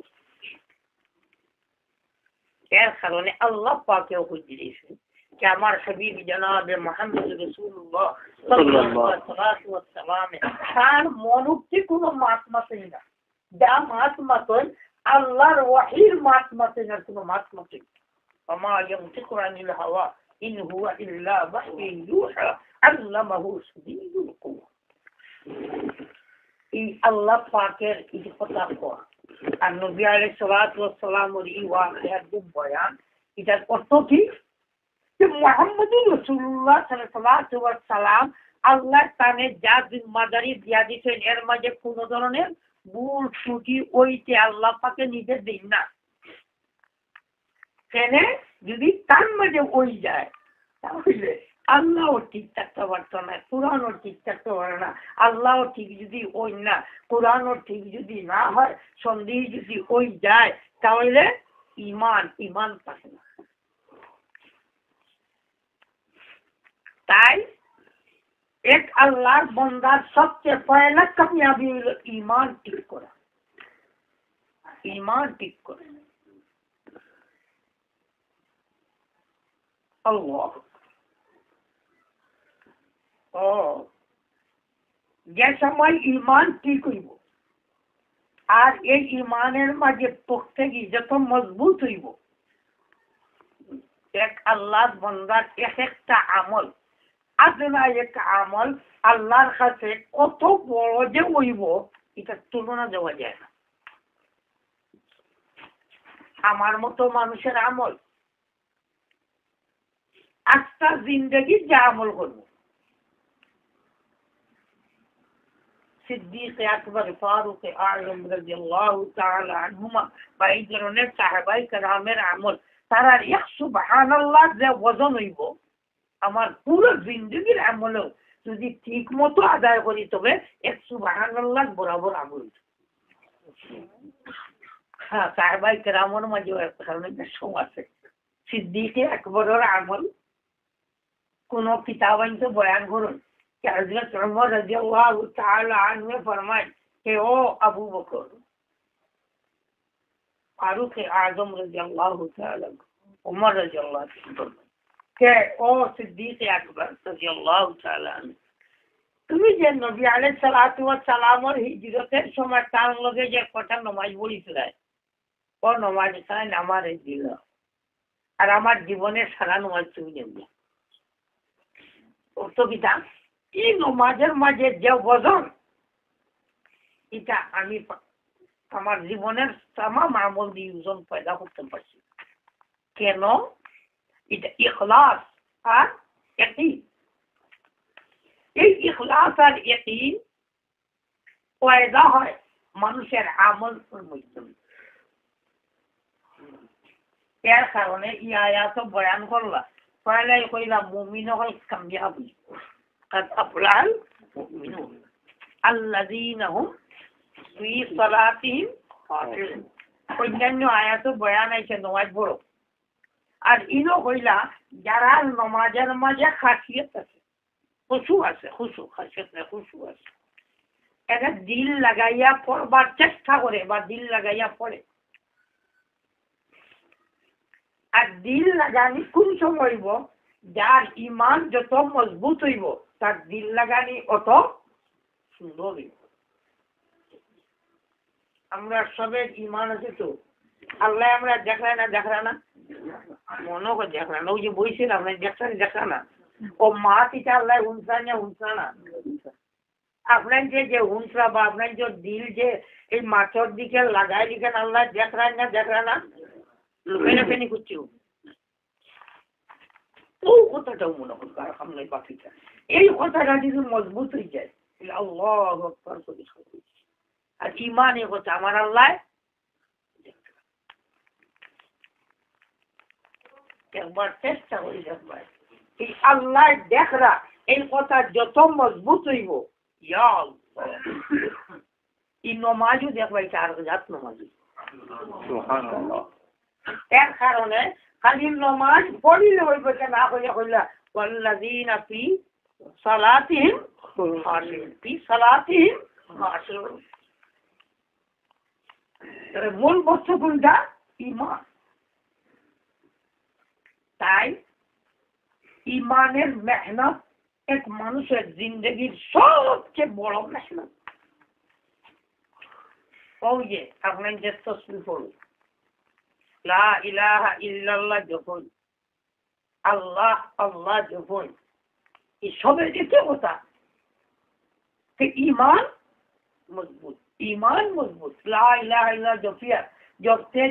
এর কারণে আল্লাহ পাকেও বুঝিয়ে দিয়েছে যে আমার হাবিব জনাবে মুহাম্মদ রাসূলুল্লাহ সাল্লাল্লাহু আলাইহি ওয়াসাল্লাম তার মনুষ্য কোনো মাত মাতেই না, যা মাত মাতেন আল্লাহর ওয়াহির মাত মাতেন, আর কোনো মাত মাতেন ওমা ইয়ানতিকু আনিল হাওয়া ইন হুয়া ইল্লা ওয়াহয়ুন ইউহা আল্লামাহু শাদীদুল কুওয়া। এই আল্লাহ পাকের এই কথা কোয়া আর নবী আলাইহিস সালাতু ওয়াস সালামের এই ওয়াকিয়ার বয়ান, এটার অর্থ কি যে মুহাম্মদুর রাসূলুল্লাহ সাল্লাল্লাহু আলাইহি ওয়াসাল্লাম আল্লাহ তানে যা জিম্মাদারি দিয়া দিয়েছেন এর মাঝে কোনো ধরনের ভুল ত্রুটি ওইতে আল্লাহ পাকে নিজে দিন না। কেন যদি তার মাঝে ওই যায় তাহলে আল্লাহও ঠিক থাকতে পারত না, কোরআনও ঠিক থাকতে পারে না। আল্লাহও ঠিক যদি ওই না, কোরআনও ঠিক যদি না হয়, সন্দেহ যদি ওই যায়, তাহলে ইমান থাকে না। তাই এক আল্লাহর বান্দার সবচেয়ে পয়লা কামিয়াবি হলো ইমান ঠিক করা, ইমান ঠিক করে। আল্লাহ যে সময় ইমান ঠিক হইব আর এই ইমানের মাঝে প্রত্যেকই যত মজবুত হইব, এক আল্লাহর বান্দার এক একটা আমল আদনা এক আমল আল্লাহর কাছে কত বড় যে হইব এটা তুলনা দেওয়া যায় না। আমার মতো মানুষের আমল আজকাল জিন্দগি যা আমল করবো, সিদ্দিক আকবর, ফারুক আযম রাদিয়াল্লাহু তাআলা আনহুমা বা এই ধরনের সাহাবায়ে কেরামের আমল, তারা এক সুবহানাল্লাহ যে ওজন হইব, আমার পুরো জিন্দগির আমলও যদি ঠিক মতো আদায় করি তবে এক সুবহানাল্লাহ বরাবর আমল। হ্যাঁ, সাহাবায়ে কেরামের মাঝে এক ধরনের সম আছে, সিদ্দিকে আকবরের আমল কোন কিতাবাইতে বয়ান করুন कि हजरत उमर रज़ियल्लाहु ताला अन्हु फरमाए कि ओ अबू बकर फारूक आजम रज़ियल्लाहु ताला उमर रज़ियल्लाहु के ओ सिद्दीक আকবর रज़ियल्लाहु ताला তুমি যে নবী আলাইহিস সালাতু ওয়াস সালামের হিজরতের সময় তার লগে যে কটা নামাজ পড়িছিলে ও নামাজ খান আমারে দিল আর আমার জীবনের সারা নামাজ তুমি নেবে তো কিতা এই নামাজের মাঝে যে ওজন এটা আমি আমার জীবনের तमाम আমল দিয়ে ওজন পয়দা করতে পারছি কেন এটা ইখলাস আর ইয়াকিন এই ইখলাস আর ইয়াকিন পয়দা হয় মানুষের আমলের মধ্যে এর কারণে এই আয়াত বয়ান করলা পয়লা কইলা মুমিন হল কামিয়াবি قد أفلح المؤمنون الذين هم في صلاتهم خاشعون অন্যান্য আয়াত বয়ান আছে নামাজ পড়ো আর ইনো কইলা যারা নামাজের মাঝে খাসিয়ত আছে খুশু আছে খুশু খাসিয়ত না খুশু আছে এটা দিল লাগাইয়া পড়বার চেষ্টা করে বা দিল লাগাইয়া পড়ে আর দিল লাগানি কোন সময় হইব যার ঈমান যত মজবুত হইব তার দিল লাগানি অত সুন্দর হইব আমরা সবের ঈমান আছে তো আল্লাহ আমরা দেখরা না মনে করে দেখরা না ওই যে বইছিলাম না দেখরা না ও মা তিটা আল্লাহ হুনসা না আপনার যে হুনসা বা আপনার যে দিল যে এই মাথার দিকে লাগাই দিকেন আল্লাহ দেখরা না লুকাইনা ফেনি করছি ও কথাটাও মনে করবো আর সামনে বাকিটা এই কথাটা যদি মজবুত হয়ে যায় আল্লাহু আকবার করে আর ঈমানের কথা আমার আল্লাহ একবার চেষ্টা করি দেখবার এই আল্লাহ দেখরা এই কথা যত মজবুত হইব ইয়া আল্লাহ এই নমাজও দেখবা এটা আর জাত নমাজ সুবহানাল্লাহ এর কারণে খালি নমাজ পড়িলে হইবে না হইলা ওয়াল্লাযিনা ফি সালাতিহিম খাশিউন ফি সালাতিহিম খাশিউন তার মূল বস্তু কোনটা ঈমান তাই ঈমানের মেহনত এক মানুষের জিন্দেগির সবচেয়ে বড় মেহনত ওই যে আপনার যে তসবিহ পড়ুন লা ইলাহা ইল্লাল্লাহ যখন আল্লাহ আল্লাহ যখন এই সবের যে কথা ঈমান মজবুত লা ইলাহা ইল্লাল্লাহ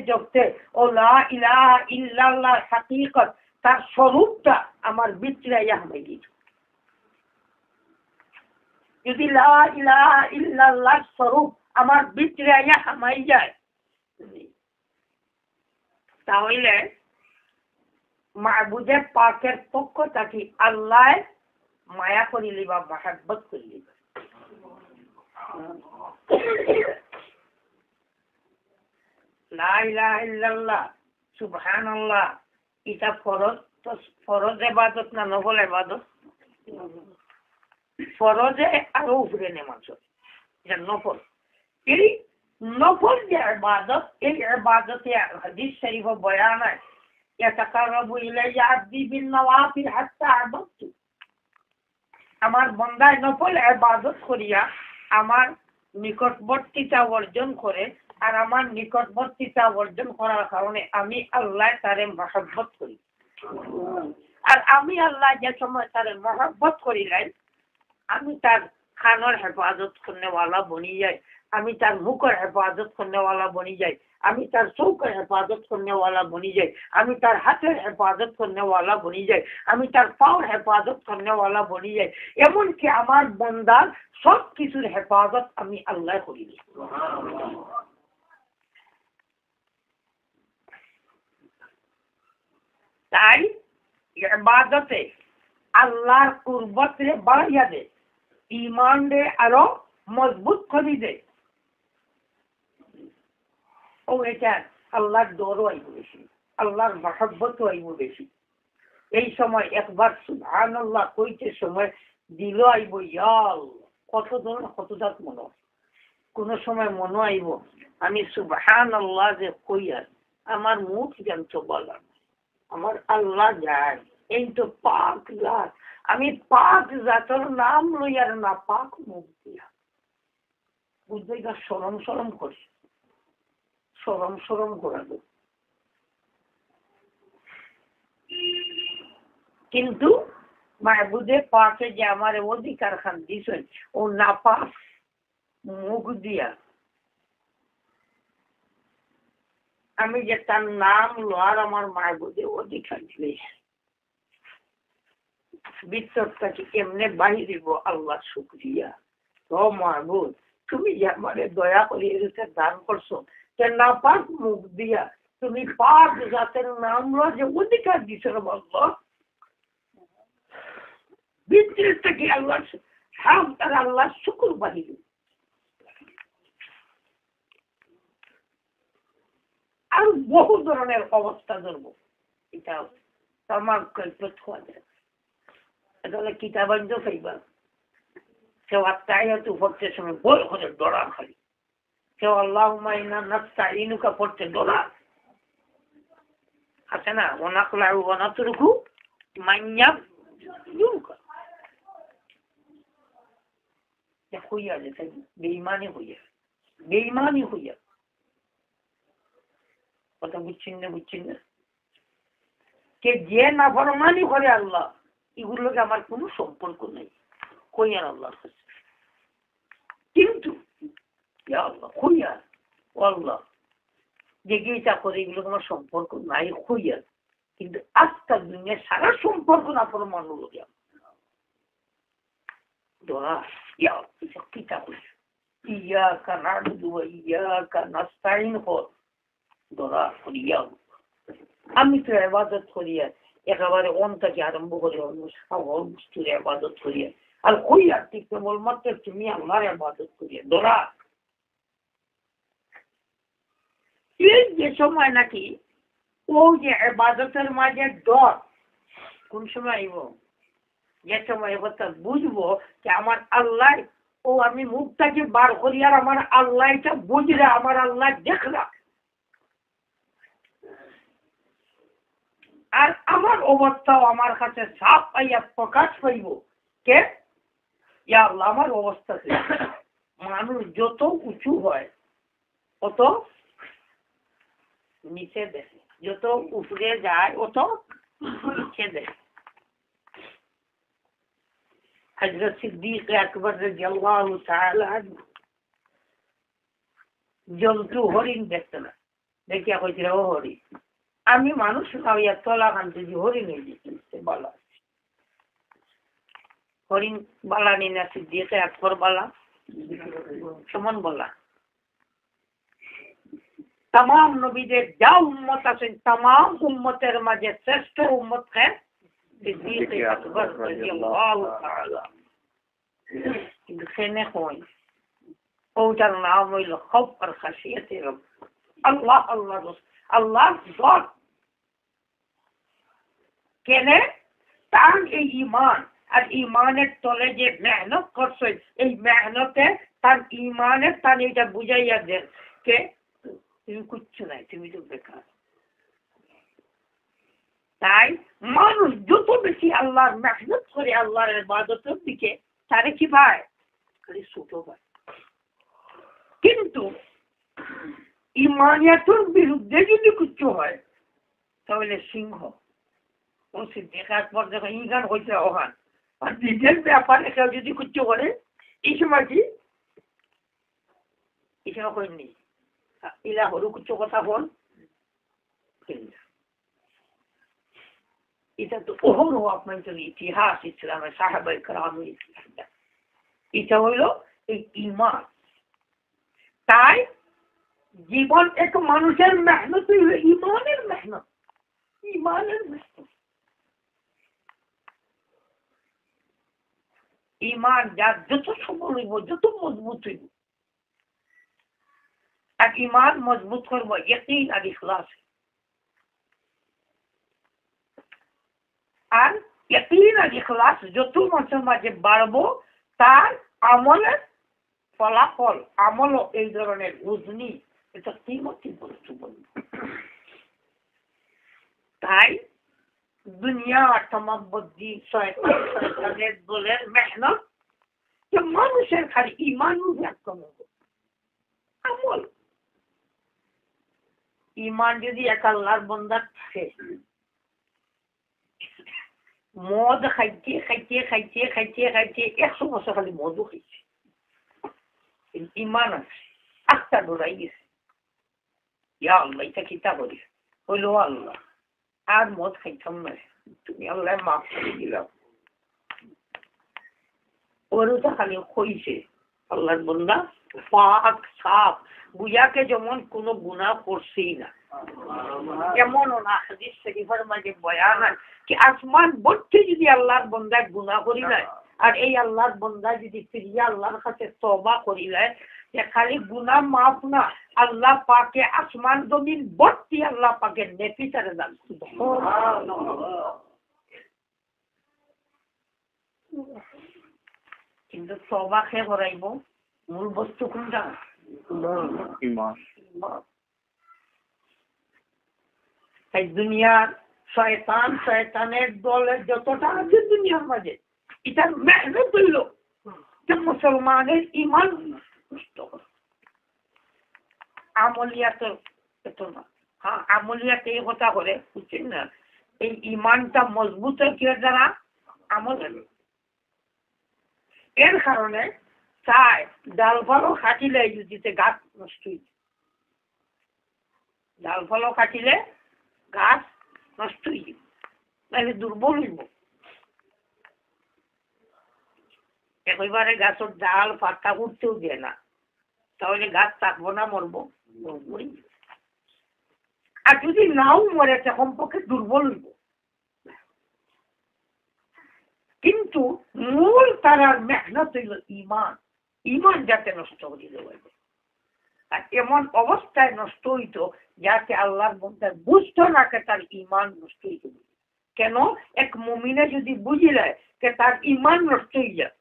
জপতে ও লা ইলাহা ইল্লাল্লাহ হাকিকত তার স্বরূপটা আমার ভিতরে হামাই দিয়েছে যদি লা ইলাহা ইল্লাল্লাহ স্বরূপ আমার ভিতরে হামাই যায় তাহলে মাহবুদের পাকের পক্ষ থাকি আল্লাহ মায়া করিলি বা মহাব্বত করিলি লা ইলাহা ইল্লাল্লাহ সুবহানাল্লাহ এটা ফরজ ইবাদত না নফল ইবাদত ফরজে আরো উপরে নেমাজ এটা নফল এই নফল যে ইবাদত এই ইবাদতে হাদিস শরীফে বয়ান আছে ইয়াতাকাররাবু ইলাইয়া আবদি বিন নওয়াফিল হাত্তা আবাদতু আমার বান্দা নফল ইবাদত করিয়া আমার নিকটবর্তীতা অর্জন করে আর আমার নিকটবর্তীতা অর্জন করার কারণে আমি আল্লাহ তারে মহব্বত করি আর আমি আল্লাহ যে সময় তারে মহব্বত করিলেন আমি তার খানোর হেফাজত করনেওয়ালা বনি যাই আমি তার মুখের হেফাজত করনেওয়ালা বনি যাই আমি তার চৌকের হেফাজত করনেওয়ালা বনি যাই আমি তার হাতের হেফাজত করনেওয়ালা বনি যাই আমি তার পাওয়ার হেফাজত করনেওয়ালা বনি যাই এমনকি আমার বান্দার সব কিছুর হেফাজত আমি আল্লাহ করি তাই ইবাদতে আল্লাহর কুরবত রে বাড়াইয়া দে ঈমান রে আরো মজবুত করে দে ও এটা আল্লাহর দরওয়াই বলেছি আল্লাহর মহব্বত আইব বেশি। এই সময় একবার সুবহানাল্লাহ কইতে সময় দিল আইব ইয়াল কত ধরনের কত জাত মনে কোন সময় মনে আইব আমি সুবহানাল্লাহ যে কইয়ার আমার মুখ জানত বলার আমার আল্লাহ যায় এই তো পাক জাত আমি পাক জাতের নাম লইয়ার না পাক মুখ দিয়া বুঝবে গা সরম সরম করি সরম সরম করাবো কিন্তু মাহবুদে পাকে যে আমার অধিকার খান দিছেন ও না পাক মুখ দিয়া আমি যে তার নাম লওয়ার আমার মাহবুদে অধিকার দিলে ভিতরটাকে কেমনে বাহির দিব আল্লাহ শুকরিয়া ও মাহবুদ তুমি যে আমারে দয়া করে এরকম দান করছো না পাক মুখ দিয়া তুমি পাক জাতের নাম লওয়ার যে অধিকার দিছো আল্লাহ ভিতর থেকে আল্লাহ তার আল্লাহ শুকুর বাহির আর বহু ধরনের অবস্থা ধরবো এটা আমার কৈফিয়ত হওয়া যায় তাহলে কিতাবাঞ্জ খাইবা কেউ আত্মায়াতু পড়তে সময় বই করে দৌড়া খালি কেউ আল্লাহুম্মা ইন্না নাস্তাইনুকা পড়তে দৌড়া আছে না ওয়ানাকলাউ ওয়া নাতরুকু মাইয়াব ইউকা এটা হইয়া যেতে বেঈমানি হইয়া কথা বুঝছেন না কে যে নাফরমানি করে আল্লাহ এগুলোকে আমার কোনো সম্পর্ক নেই কইয়ার আল্লাহর কাছে কিন্তু আল্লাহ কইয়ার আল্লাহ যে গীতা করে এগুলোকে আমার সম্পর্ক নাই কইয়ার কিন্তু আজকাল দুনিয়া সারা সম্পর্ক নাফরমান লোকে দোয়া কিতা করি ইয়াকা না'বুদু ওয়া ইয়াকা নাস্তাইন কর দোয়া করি আমি তো ইবাদত করি একেবারে অন্তকে আরম্ভ করে সকল বস্তুর ইবাদত করি আর ওই আর ঠিক কেবলমাত্র তুমি আল্লাহর ইবাদত করি দোয়া এই যে সময় নাকি ও যে ইবাদতের মাঝে ডর কোন সময় আইব যে সময় কথা বুঝবো যে আমার আল্লাহ ও আমি মুখটাকে বার করি আর আমার আল্লাহ এটা বুঝলে আমার আল্লাহ দেখলা আর আমার অবস্থাও আমার কাছে সাপ পাইয়া প্রকাশ পাইব কে ইয়া আল্লাহ আমার অবস্থা মানুষ যত উঁচু হয় অত নিচে দেখে যত উপরে যায় অত নিচে দেখে হযরত সিদ্দিক আকবর রাদিয়াল্লাহু তাআলা জন্তু হরিণ দেখতে না দেখিয়া কইছিল ও হরিণ আমি মানুষ হইয়া তলা কানতে যে হরিণ হয়ে যেতে বলা হরিণ বালা নি না সিদ্দিক আকবর বালা সমান বলা तमाम নবীদের যা উম্মত আছেন तमाम উম্মতের মাঝে শ্রেষ্ঠ উম্মত है সিদ্দিক আকবর রাদিয়াল্লাহু তাআলা কিন্তু সেনে হয় ওটার নাম হইল খৌফ আর খাশিয়াতে রব আল্লাহ আল্লাহ আল্লাহ জট কেনে তার এই ঈমান আর ঈমানের তলে যে মেহনত করছে এই মেহনতে তার ঈমানের তার এটা বুঝাইয়া দেন কে তুমি কিচ্ছু নাই তুমি তো বেকার তাই মানুষ যত বেশি আল্লাহর মেহনত করে আল্লাহর ইবাদতের দিকে তারে কি পায় খালি ছোট পায় কিন্তু ঈমানিয়াতের বিরুদ্ধে যদি কিছু হয় তাহলে সিংহ ও সিদ্দিক আকবর যখন ইগান হইতে ওখান আর নিজের ব্যাপারে কেউ যদি কিছু করে এই সময় কি এই সময় করেননি ইলা হরু কিছু কথা বল এটা তো ওহরও আপনার জন্য ইতিহাস ইসলামের সাহাবায়ে কেরামের ইতিহাস এটা হইল এই ঈমান তাই জীবন এক মানুষের মেহনত হইল ঈমানের মেহনত ঈমান যার যত সবল হইব যত মজবুত হইব আর ঈমান মজবুত করবো ইয়াকিন আর ইখলাস আর ইয়াকিন আর ইখলাস যত মানুষের মাঝে বাড়বো তার আমলের ফলাফল আমলও এই ধরনের উজনি এটা কিমতি বস্তু বলবো। তাই দুনিয়া তমাবদ্দি শয়তানের দলের মেহনত যে মানুষের খালি ইমানও একদম আমল ইমান যদি এক আল্লাহর বান্দার থাকে মদ খাইতে খাইতে খাইতে খাইতে খাইতে 100 বছর খালি মদও খাইছে ইমান আছে আস্থা ডোরাই গেছে ইয়া আল্লাহ এটা কিতা করি হইলো আল্লাহ আর মদ খাইতাম না তুমি আল্লাহ মাফ করে দিলাম ওরও খালি হইছে আল্লাহর বান্দা পাক সাফ বুঝাকে যেমন কোনো গুনাহ করছেই না কেমন না হাদিস শরীফের মাঝে বয়ান আছে কি আসমান ভর্তি যদি আল্লাহর বান্দা গুনাহ করি না আর এই আল্লাহর বান্দা যদি ফিরিয়া আল্লাহর কাছে তওবা করি যায় যে খালি গুনাহ মাফ না আল্লাহ পাকে আসমান জমিন ভর্তি আল্লাহ পাকে নেকি করে দান সুবহানাল্লাহ কিন্তু তওবা কে করাইব মূল বস্তু কোনটা ঈমান এই দুনিয়ার শয়তানের দলের যতটা আছে দুনিয়ার মাঝে এটা মেহনত হইল যে মুসলমানের ঈমান নষ্ট করে আমলিয়াত এত না হ্যাঁ আমলিয়াত এই কথা করে বুঝছেন না এই ঈমানটা মজবুত হয় কি দ্বারা আমল এর কারণে চাই ডাল ফলও কাটিলে যদি গাছ নষ্ট হইছে ডাল ফলও কাটিলে গাছ নষ্ট হয়ে যাবে তাহলে দুর্বল হইব একেবারে গাছের ডাল পাতা উঠতেও দেয় না তাহলে গাছ থাকবো না মরবো আর যদি নাও মরে কমপক্ষে দুর্বল হইব কিন্তু মূল তার মেহনত হইল ইমান ইমান যাতে নষ্ট হয়ে যাবে আর এমন অবস্থায় নষ্ট হইতো যাতে আল্লাহর মধ্যে বুঝতো না কে তার ইমান নষ্ট হইতে কেন এক মুমিনে যদি বুঝিলে যে তার ইমান নষ্ট হয়ে যায়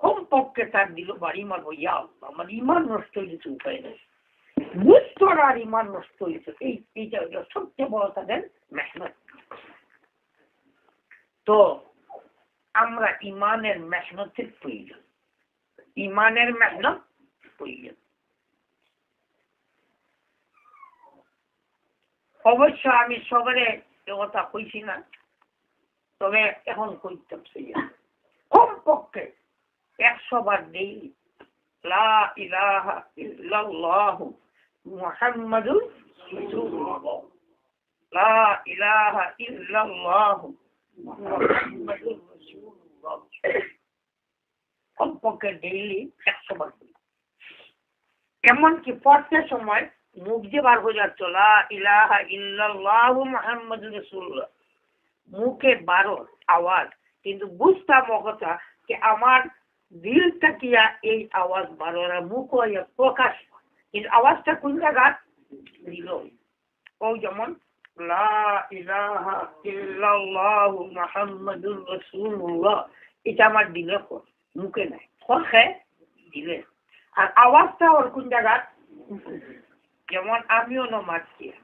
কমপক্ষে তার দিল বাড়ি মারবো ইয়া আমার ইমান নষ্ট হয়েছে উপায় নেই বুঝতো আর ইমান নষ্ট হয়েছে এইটা হইল সবচেয়ে বড় তাদের মেহনত তো আমরা ইমানের মেহনতের প্রয়োজন ইমানের মেহনত প্রয়োজন অবশ্য আমি সবারে কথা কইছি না তবে এখন কইতাম কমপক্ষে 100 বার ডেইলি লা ইলাহা ইল্লাল্লাহু মুহাম্মাদুর রাসূলুল্লাহ লা ইলাহা ইল্লাল্লাহু মুহাম্মাদুর রাসূলুল্লাহ কমপক্ষে ডেইলি 100 বার এমনকি পড়তে সময় মুখ দিয়ে বার হয়ে যাচ্ছ লা ইলাহা ইল্লাল্লাহু মুহাম্মাদুর রাসূলুল্লাহ মুখে বারো আওয়াজ কিন্তু বুঝতাম কথা যে আমার দিলটা কিয়া এই আওয়াজ বারো মুখ প্রকাশ কিন্তু আওয়াজটা কোন জায়গা দিল ও যেমন লা ইলাহা ইল্লাল্লাহু মুহাম্মাদুর রাসূলুল্লাহ এটা আমার দিলে মুখে নাই কথা দিলে আর আওয়াজটা ওর কোন জায়গা যেমন আমিও নামাজ দিয়া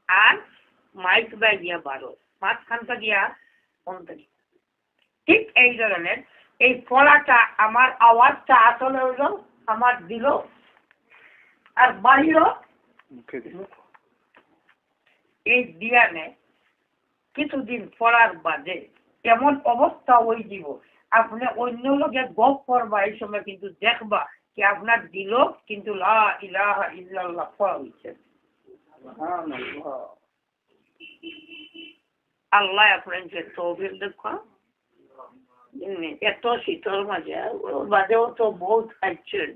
আর মাইক বাই দিয়া বারো মাঝখানটা দিয়া অন্তরি ঠিক এই ধরনের এই ফলাটা আমার আওয়াজটা আসলে হইল আমার দিল আর বাহির এই দিয়ানে কিছুদিন পড়ার বাদে এমন অবস্থা হয়ে দিব আপনি অন্য লোকে গপ করবা এই সময় কিন্তু দেখবা কি আপনার দিল কিন্তু লা ইলাহা ইল্লাল্লাহ পড়া হয়েছে আল্লাহ আপনাকে তৌফিক দেখা এত শীতল মাঝে ওর বাদেও তো বহুত খাইছেন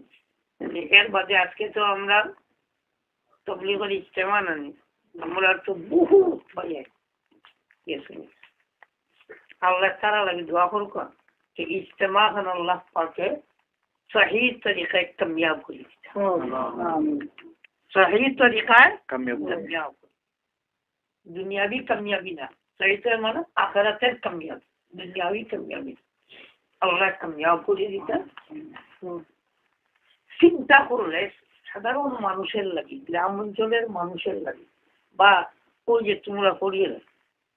এর বাদে আজকে তো আমরা তবলিগের ইজতেমা নানি আমরা তো বহুত পাইয়া আল্লাহ তারা লাগে দোয়া করুক कि इज्तिमा खान अल्लाह पाके सही तरीका कामयाब करी सही तरीका कामयाब दुनियावी कामयाबी ना सही तो माना आखिरतेर कामयाब दुनियावी कामयाबी আল্লাহ কামিয়াব করে দিতে চিন্তা করলে সাধারণ মানুষের লাগি গ্রাম অঞ্চলের মানুষের লাগি বা ওই যে তোমরা পড়িয়ে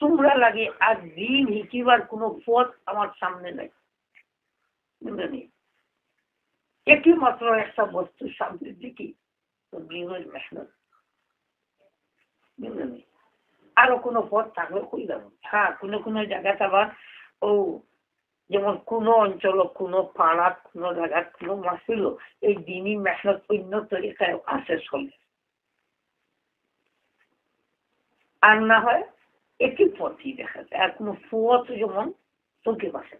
তোমরা লাগে আর দিন হিকিবার কোনো পথ আমার সামনে নাই একই মাত্র একটা বস্তু সামনের দিকে দিনের মেহনত আরো কোনো পথ থাকলে কই যাবো হ্যাঁ কোনো কোনো জায়গাতে আবার ও যেমন কোন অঞ্চল কোন পাড়া কোন জায়গা কোন মাসিল এই দিনই মেহনত অন্য তরিকায় আসে চলে আর না হয় একই পথই দেখা যায় আর কোন পথ যেমন চোখে বাসে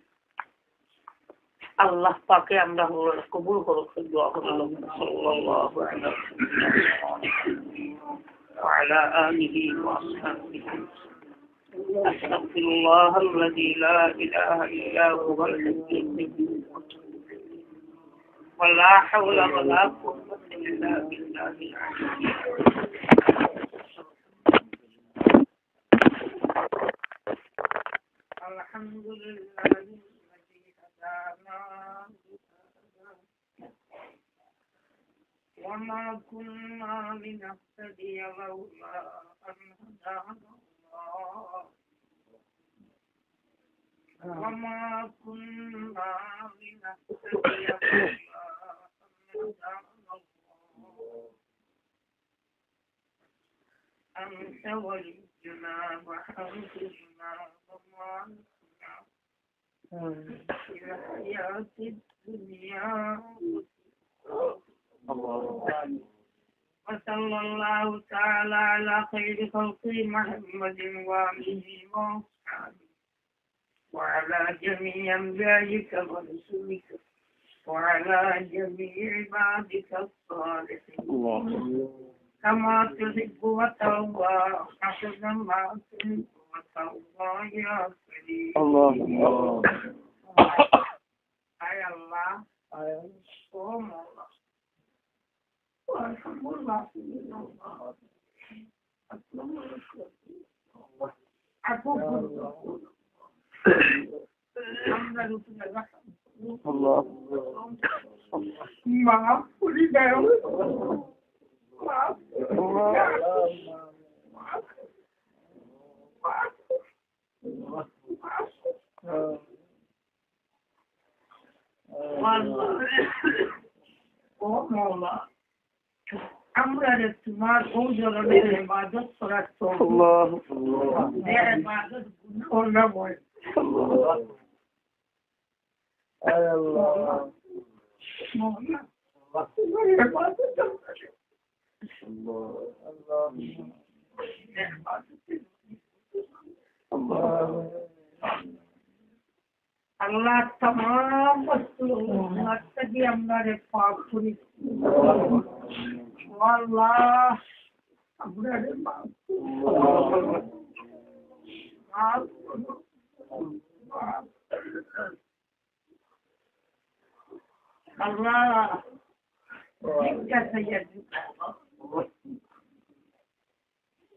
আল্লাহ পাকে আমরা কবুল করুক দোয়া করলাম সাল্লাল্লাহু আলাইহি ওয়া আলা আলিহি ওয়া আসহাবিহি أستغفر الله الذي لا إله إلا هو الحي القيوم ولا حول ولا قوة إلا بالله العلي الحمد لله الذي هدانا وما كنا لنهتدي لولا أن هدانا وما كنا لنهتدي لولا أن هدانا الله أنت ولينا وحمدنا ومالكنا في الحياة الدنيا وصلى الله تعالى على خير خلق محمد وآله وأصحابه وعلى جميع أنبيائك ورسلك وعلى جميع عبادك الصالحين كما تحب وترضى حسب ما تحب وترضى يا كريم الله أي الله أو مولا والحمد لله الله ما أريد আমরা তোমার ওজনের ইবাদত করার তো আল্লাহ এর ইবাদত গুনাহ হয় আল্লাহ আল্লাহ মোলা তোমার ইবাদত আল্লাহ আল্লাহ আল্লাহ तमाम वस्तु नक्शे আমরা রে পাক করি আল্লাহ আমরা রে মাফ আল্লাহ क्या सैयद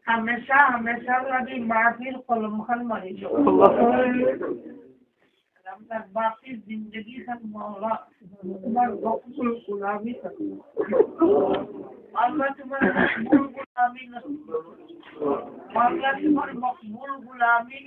हमेशा हमेशा लगी माफिल कलम खल मरी जो আমরা বাকি जिंदगी तक मौला তোমার মকবুল গোলামি করি আল্লাহ তোমার মকবুল গোলামি নসিব আল্লাহ তোমার মকবুল গোলামি